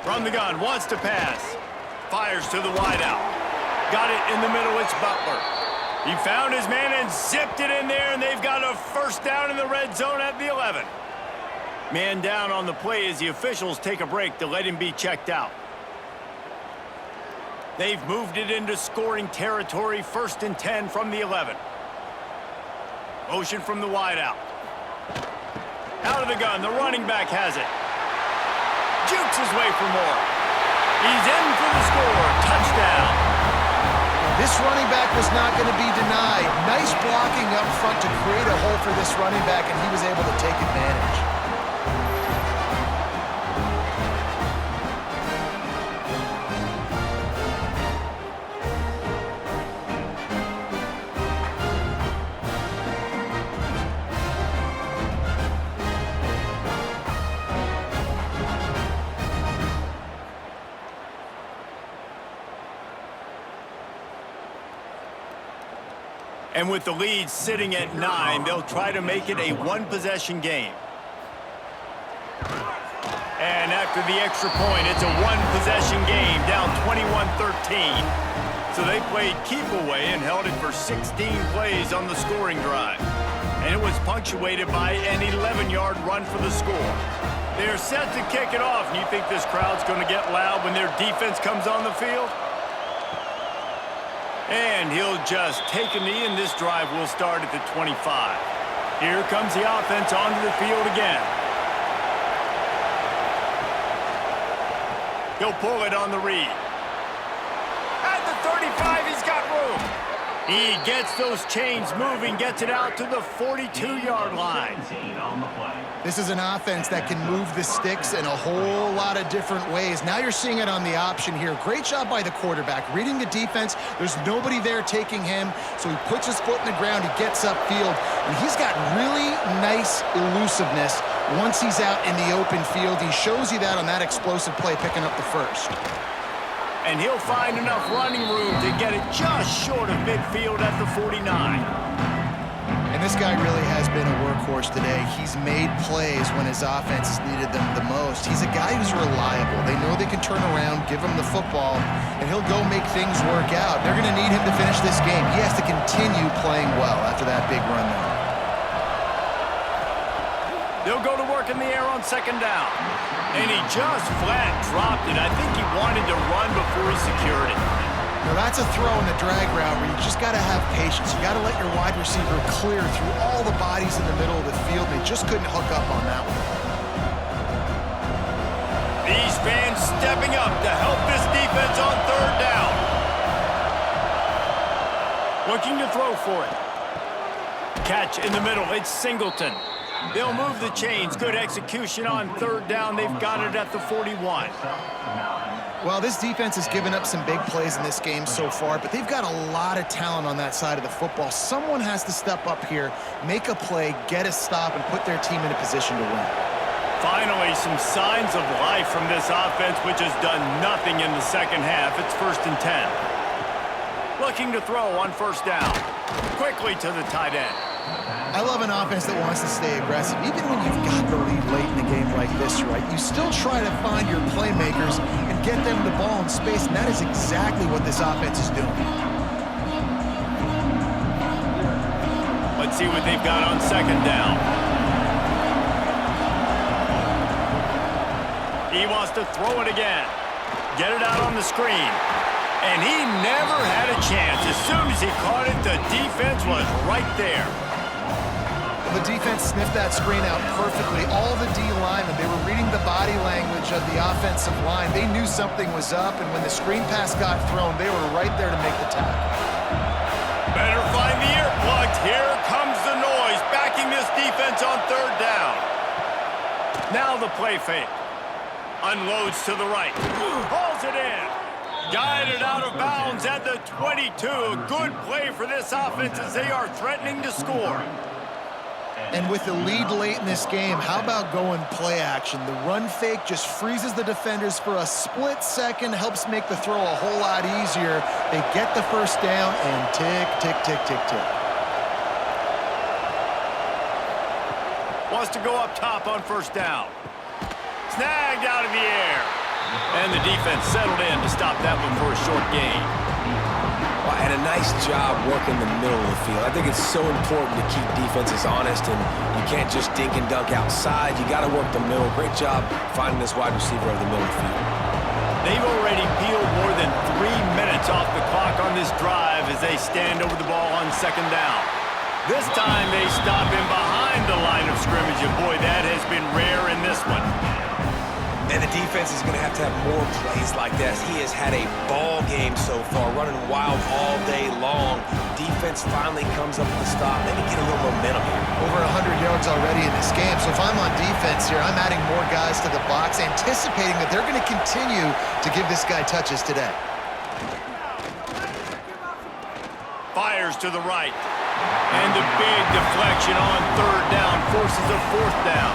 From the gun, wants to pass. Fires to the wideout. Got it in the middle, it's Butler. He found his man and zipped it in there, and they've got a first down in the red zone at the 11. Man down on the play as the officials take a break to let him be checked out. They've moved it into scoring territory, 1st and 10 from the 11. Motion from the wideout. Out of the gun, the running back has it. Jukes his way for more. He's in for the score. Touchdown. This running back was not going to be denied. Nice blocking up front to create a hole for this running back, and he was able to take advantage. And with the lead sitting at 9, they'll try to make it a one-possession game. And after the extra point, it's a one-possession game, down 21-13. So they played keep away and held it for 16 plays on the scoring drive. And it was punctuated by an 11-yard run for the score. They're set to kick it off, and you think this crowd's going to get loud when their defense comes on the field? And he'll just take a knee, and this drive will start at the 25. Here comes the offense onto the field again. He'll pull it on the read. At the 35, he's got room. He gets those chains moving, gets it out to the 42-yard line. This is an offense that can move the sticks in a whole lot of different ways. Now you're seeing it on the option here. Great job by the quarterback. Reading the defense, there's nobody there taking him, so he puts his foot in the ground, he gets upfield, and he's got really nice elusiveness once he's out in the open field. He shows you that on that explosive play, picking up the first. And he'll find enough running room to get it just short of midfield at the 49. And this guy really has been a workhorse today. He's made plays when his offense has needed them the most. He's a guy who's reliable. They know they can turn around, give him the football, and he'll go make things work out. They're going to need him to finish this game. He has to continue playing well after that big run there. They'll go to work in the air on second down. And he just flat dropped it. I think he wanted to run before he secured it. Now that's a throw in the drag route where you just got to have patience. You got to let your wide receiver clear through all the bodies in the middle of the field. They just couldn't hook up on that one. These fans stepping up to help this defense on third down. Looking to throw for it. Catch in the middle. It's Singleton. They'll move the chains. Good execution on third down. They've got it at the 41. Well, this defense has given up some big plays in this game so far, but they've got a lot of talent on that side of the football. Someone has to step up here, make a play, get a stop, and put their team in a position to win. Finally, some signs of life from this offense, which has done nothing in the second half. It's 1st and 10. Looking to throw on first down. Quickly to the tight end. I love an offense that wants to stay aggressive. Even when you've got the lead late in the game like this, right, you still try to find your playmakers and get them the ball in space, and that is exactly what this offense is doing. Let's see what they've got on second down. He wants to throw it again. Get it out on the screen. And he never had a chance. As soon as he caught it, the defense was right there. The defense sniffed that screen out perfectly. All the D linemen, they were reading the body language of the offensive line. They knew something was up, and when the screen pass got thrown, they were right there to make the tackle. Better find the earplugs. Here comes the noise, backing this defense on third down. Now the play fake. Unloads to the right. Hauls it in. Guided out of bounds at the 22. A good play for this offense as they are threatening to score. And with the lead late in this game, how about going play action? The run fake just freezes the defenders for a split second, helps make the throw a whole lot easier. They get the first down and tick, tick, tick, tick, tick. Wants to go up top on first down. Snagged out of the air. And the defense settled in to stop that one for a short gain. Well, and a nice job working the middle of the field. I think it's so important to keep defenses honest, and you can't just dink and dunk outside. You got to work the middle. Great job finding this wide receiver over the middle of the field. They've already peeled more than 3 minutes off the clock on this drive as they stand over the ball on second down. This time they stop him behind the line of scrimmage, and boy, that has been rare in this one. And the defense is going to have more plays like this. He has had a ball game so far, running wild all day long. Defense finally comes up with a stop. Maybe get a little momentum here. Over 100 yards already in this game. So if I'm on defense here, I'm adding more guys to the box, anticipating that they're going to continue to give this guy touches today. Fires to the right. And the big deflection on third down forces a fourth down.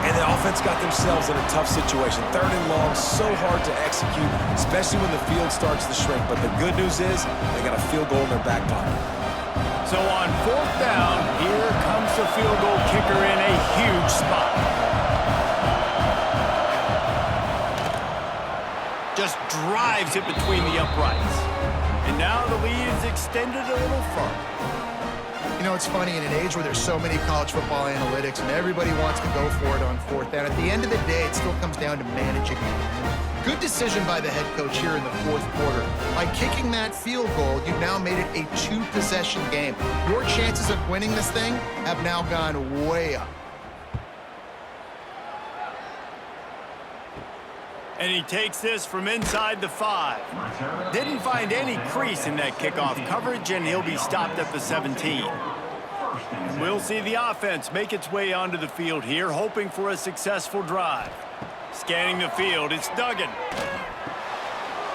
And the offense got themselves in a tough situation. Third and long, so hard to execute, especially when the field starts to shrink. But the good news is they got a field goal in their back pocket. So on fourth down, here comes the field goal kicker in a huge spot. Just drives it between the uprights. And now the lead is extended a little further. You know, it's funny, in an age where there's so many college football analytics and everybody wants to go for it on fourth down, at the end of the day, it still comes down to managing the game. Good decision by the head coach here in the fourth quarter. By kicking that field goal, you've now made it a 2-possession game. Your chances of winning this thing have now gone way up. And he takes this from inside the 5. Didn't find any crease in that kickoff coverage, and he'll be stopped at the 17. And we'll see the offense make its way onto the field here, hoping for a successful drive. Scanning the field, it's Duggan.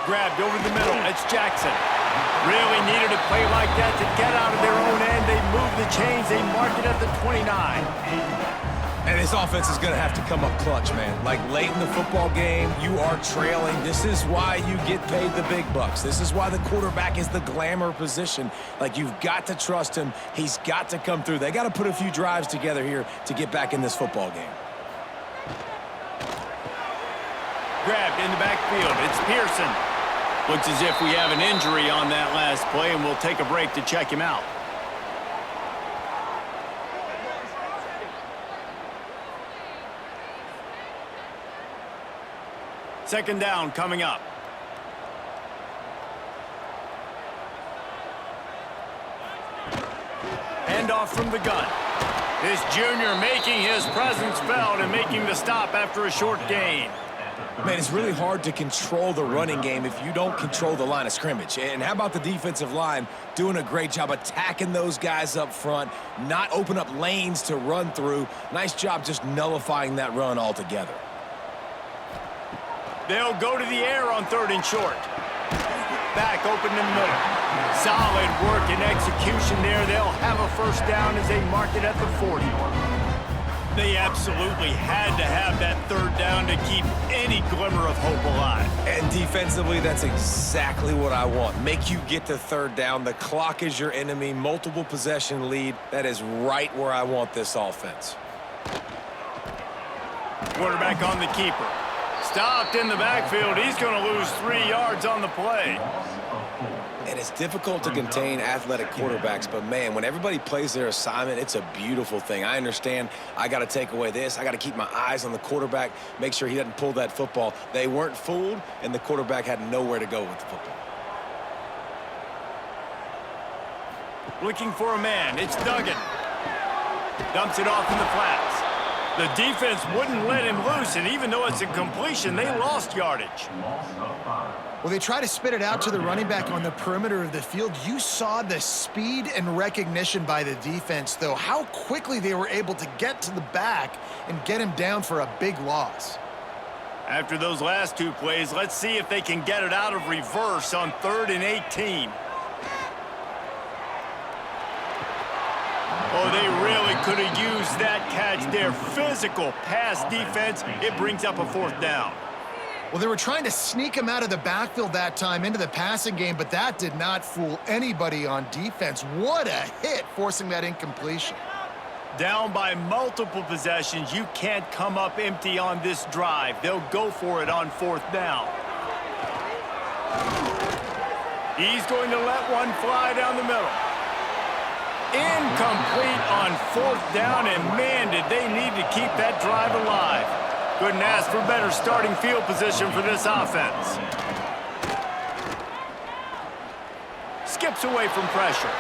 Grabbed over the middle, it's Jackson. Really needed a play like that to get out of their own end. They move the chains, they mark it at the 29. And this offense is going to have to come up clutch, man. Like late in the football game, you are trailing. This is why you get paid the big bucks. This is why the quarterback is the glamour position. Like, you've got to trust him. He's got to come through. They got to put a few drives together here to get back in this football game. Grabbed in the backfield, it's Pearson. Looks as if we have an injury on that last play, and we'll take a break to check him out. Second down coming up. Handoff from the gun. This junior making his presence felt and making the stop after a short gain. Man, it's really hard to control the running game if you don't control the line of scrimmage. And how about the defensive line doing a great job attacking those guys up front, not open up lanes to run through. Nice job just nullifying that run altogether. They'll go to the air on third and short. Back open in the middle. Solid work and execution there. They'll have a first down as they mark it at the 40. They absolutely had to have that third down to keep any glimmer of hope alive. And defensively, that's exactly what I want. Make you get to third down. The clock is your enemy. Multiple possession lead. That is right where I want this offense. Quarterback on the keeper. Stopped in the backfield. He's going to lose 3 yards on the play. And it's difficult to contain athletic quarterbacks, but man, when everybody plays their assignment, it's a beautiful thing. I understand I got to take away this. I got to keep my eyes on the quarterback, make sure he doesn't pull that football. They weren't fooled, and the quarterback had nowhere to go with the football. Looking for a man. It's Duggan. Dumps it off in the flats. The defense wouldn't let him loose, and even though it's a completion, they lost yardage. Well, they try to spit it out to the running back on the perimeter of the field. You saw the speed and recognition by the defense, though, how quickly they were able to get to the back and get him down for a big loss. After those last 2 plays, let's see if they can get it out of reverse on 3rd and 18. Oh, they really could have used that catch there. Physical pass defense. It brings up a 4th down. Well, they were trying to sneak him out of the backfield that time into the passing game, but that did not fool anybody on defense. What a hit, forcing that incompletion. Down by multiple possessions. You can't come up empty on this drive. They'll go for it on 4th down. He's going to let one fly down the middle. Incomplete on 4th down, and man, did they need to keep that drive alive. Couldn't ask for better starting field position for this offense. Skips away from pressure.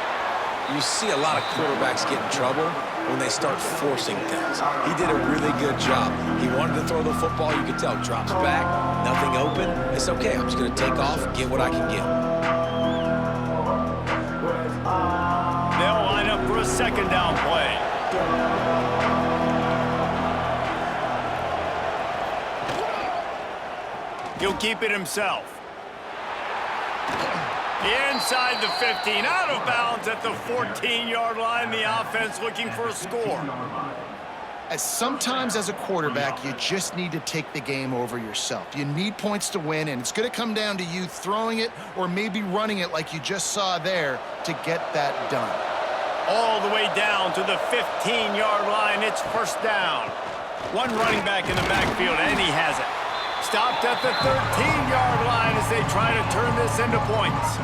You see a lot of quarterbacks get in trouble when they start forcing things. He did a really good job. He wanted to throw the football. You could tell. Drops back, nothing open. It's okay. I'm just going to take off, get what I can get. They'll line up for a 2nd down play. He'll keep it himself. Inside the 15, out of bounds at the 14-yard line. The offense looking for a score. As sometimes as a quarterback, you just need to take the game over yourself. You need points to win, and it's going to come down to you throwing it or maybe running it like you just saw there to get that done. All the way down to the 15-yard line. It's 1st down. One running back in the backfield, and he has it. Stopped at the 13-yard line as they try to turn this into points.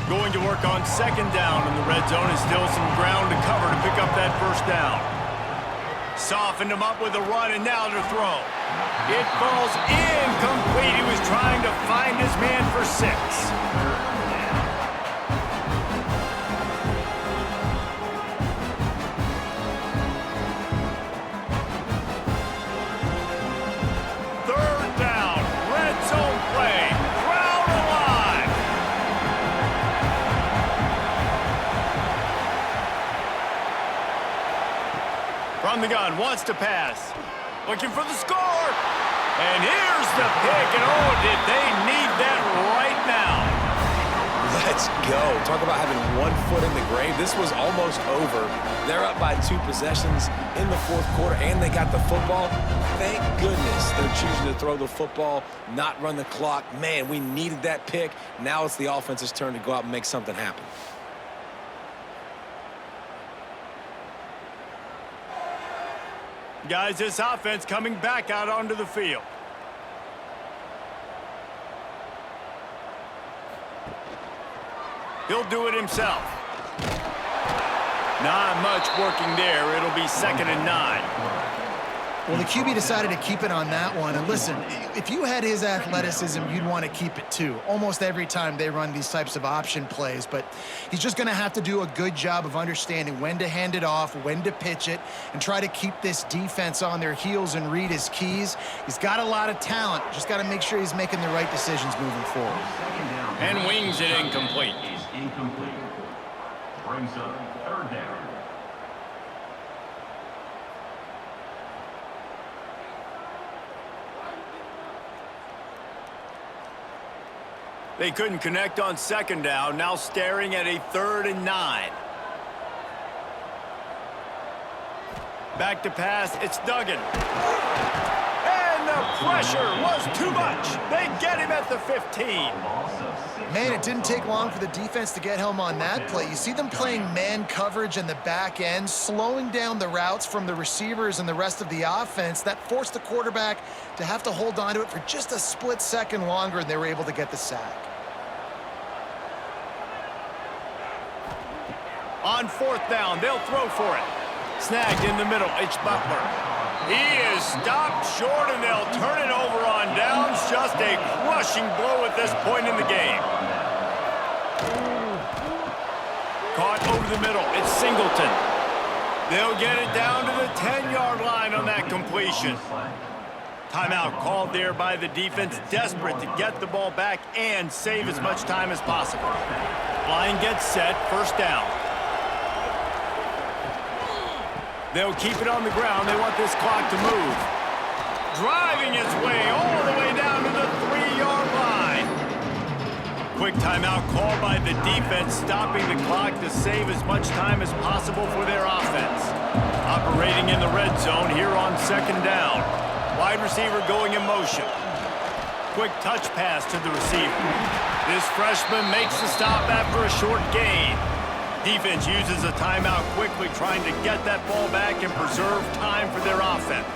Going to work on 2nd down, and the red zone is still some ground to cover to pick up that 1st down. Softened him up with a run, and now to throw. It falls incomplete. He was trying to find his man for 6. From the gun, wants to pass. Looking for the score. And here's the pick. And oh, did they need that right now. Let's go. Talk about having 1 foot in the grave. This was almost over. They're up by 2 possessions in the 4th quarter, and they got the football. Thank goodness they're choosing to throw the football, not run the clock. Man, we needed that pick. Now it's the offense's turn to go out and make something happen. Guys, this offense coming back out onto the field. He'll do it himself. Not much working there. It'll be 2nd and 9. Well, the QB decided to keep it on that one. And listen, if you had his athleticism, you'd want to keep it too. Almost every time they run these types of option plays. But he's just going to have to do a good job of understanding when to hand it off, when to pitch it, and try to keep this defense on their heels and read his keys. He's got a lot of talent. Just got to make sure he's making the right decisions moving forward. And wings it incomplete. Incomplete. Brings up 3rd down. They couldn't connect on 2nd down, now staring at a 3rd and 9. Back to pass, it's Duggan. And the pressure was too much. They get him at the 15. Man, it didn't take long for the defense to get home on that play. You see them playing man coverage in the back end, slowing down the routes from the receivers and the rest of the offense. That forced the quarterback to have to hold on to it for just a split second longer, and they were able to get the sack. On 4th down, they'll throw for it. Snagged in the middle, it's Butler. He is stopped short, and they'll turn it over on downs. Just a crushing blow at this point in the game. Caught over the middle, it's Singleton. They'll get it down to the 10-yard line on that completion. Timeout called there by the defense, desperate to get the ball back and save as much time as possible. Line gets set, 1st down. They'll keep it on the ground. They want this clock to move. Driving its way all the way down to the 3-yard line. Quick timeout called by the defense, stopping the clock to save as much time as possible for their offense. Operating in the red zone here on 2nd down. Wide receiver going in motion. Quick touch pass to the receiver. This freshman makes the stop after a short gain. Defense uses a timeout quickly, trying to get that ball back and preserve time for their offense.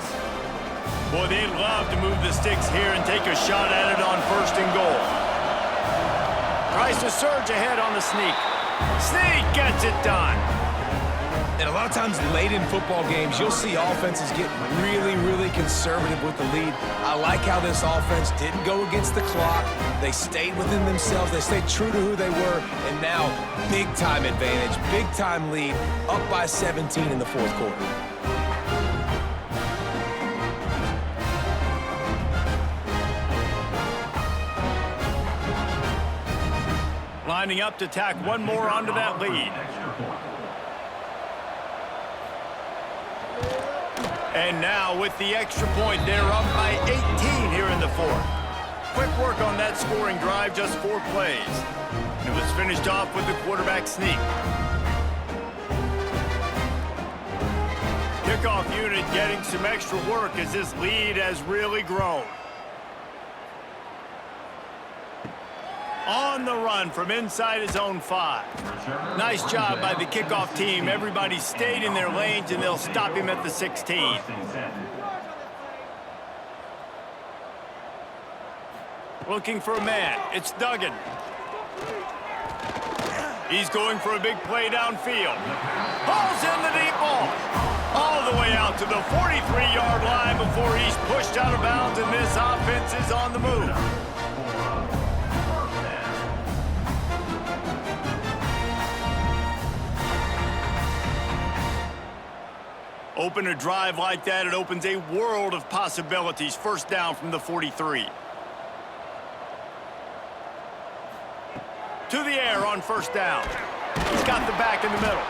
Boy, they'd love to move the sticks here and take a shot at it on 1st and goal. Tries to surge ahead on the sneak. Sneak gets it done. And a lot of times late in football games, you'll see offenses get really, really conservative with the lead. I like how this offense didn't go against the clock. They stayed within themselves. They stayed true to who they were. And now, big-time advantage, big-time lead, up by 17 in the 4th quarter. Lining up to tack one more onto that lead. And now with the extra point, they're up by 18 here in the 4th. Quick work on that scoring drive, just 4 plays. And it was finished off with the quarterback sneak. Kickoff unit getting some extra work as this lead has really grown. On the run from inside his own 5. Nice job by the kickoff team. Everybody stayed in their lanes, and they'll stop him at the 16. Looking for a man. It's Duggan. He's going for a big play downfield. Hauls in the deep ball. All the way out to the 43-yard line before he's pushed out of bounds, and this offense is on the move. Open a drive like that, it opens a world of possibilities. 1st down from the 43. To the air on 1st down. He's got the back in the middle.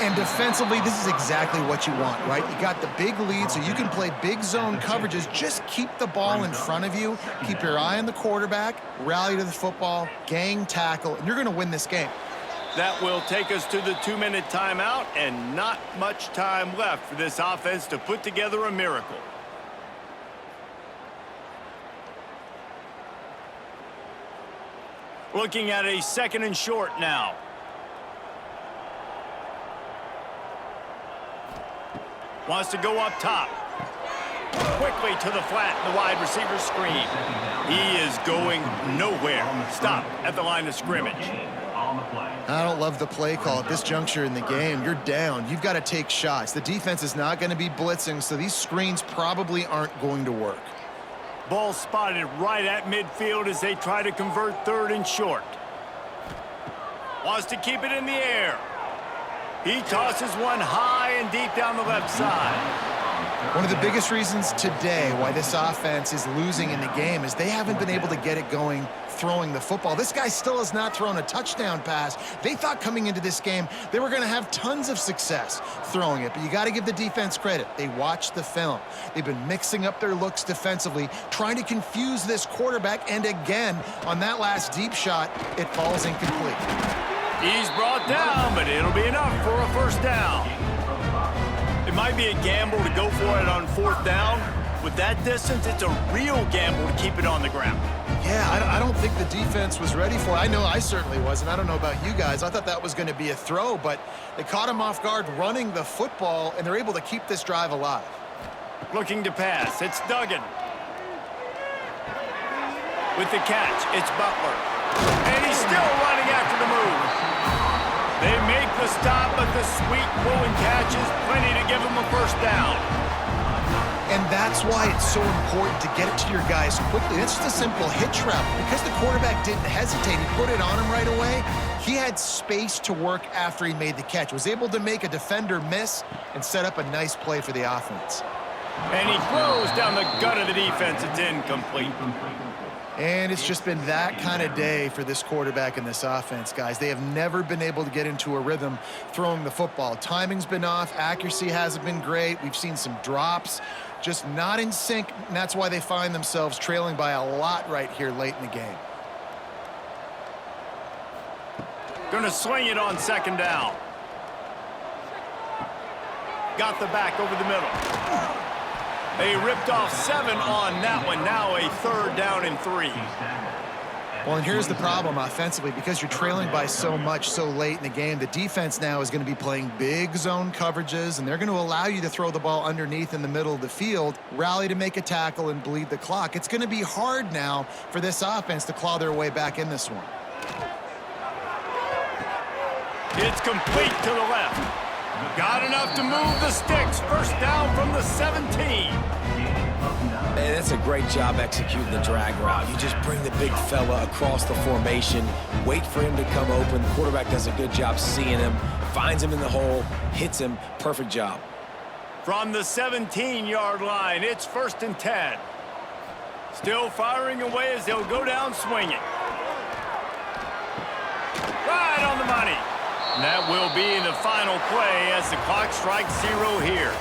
And defensively, this is exactly what you want, right? You got the big lead, so you can play big zone coverages. Just keep the ball in front of you. Keep your eye on the quarterback. Rally to the football. Gang tackle. And you're going to win this game. That will take us to the 2-minute timeout, and not much time left for this offense to put together a miracle. Looking at a 2nd and short now. Wants to go up top. Quickly to the flat, the wide receiver screen. He is going nowhere. Stop at the line of scrimmage. I don't love the play call at this juncture in the game. You're down. You've got to take shots. The defense is not going to be blitzing, so these screens probably aren't going to work. Ball spotted right at midfield as they try to convert 3rd and short. Wants to keep it in the air. He tosses one high and deep down the left side. One of the biggest reasons today why this offense is losing in the game is they haven't been able to get it going throwing the football. This guy still has not thrown a touchdown pass. They thought coming into this game they were going to have tons of success throwing it, but you got to give the defense credit. They watched the film. They've been mixing up their looks defensively, trying to confuse this quarterback, and again, on that last deep shot, it falls incomplete. He's brought down, but it'll be enough for a 1st down. It might be a gamble to go for it on 4th down, With that distance, it's a real gamble to keep it on the ground. Yeah, I don't think the defense was ready for it. I know I certainly wasn't. I don't know about you guys. I thought that was going to be a throw, but they caught him off guard running the football, and they're able to keep this drive alive. Looking to pass. It's Duggan. With the catch, it's Butler. And he's still running after the move. They make the stop, but the sweet pulling catch is plenty to give him a first down. And that's why it's so important to get it to your guys quickly. It's just a simple hitch route. Because the quarterback didn't hesitate, he put it on him right away. He had space to work after he made the catch. Was able to make a defender miss and set up a nice play for the offense. And he throws down the gut of the defense. It's incomplete. And it's just been that kind of day for this quarterback and this offense, guys. They have never been able to get into a rhythm throwing the football. Timing's been off. Accuracy hasn't been great. We've seen some drops. Just not in sync, and that's why they find themselves trailing by a lot right here late in the game. Gonna swing it on second down. Got the back over the middle. They ripped off 7 on that one. Now a third down and 3. Well, and here's the problem offensively. Because you're trailing by so much so late in the game, the defense now is going to be playing big zone coverages, and they're going to allow you to throw the ball underneath in the middle of the field, rally to make a tackle, and bleed the clock. It's going to be hard now for this offense to claw their way back in this one. It's complete to the left. Got enough to move the sticks. First down from the 17. And that's a great job executing the drag route. You just bring the big fella across the formation, wait for him to come open. The quarterback does a good job seeing him, finds him in the hole, hits him. Perfect job. From the 17-yard line, it's 1st and 10. Still firing away as they'll go down swinging. Right on the money. And that will be the final play as the clock strikes 0 here.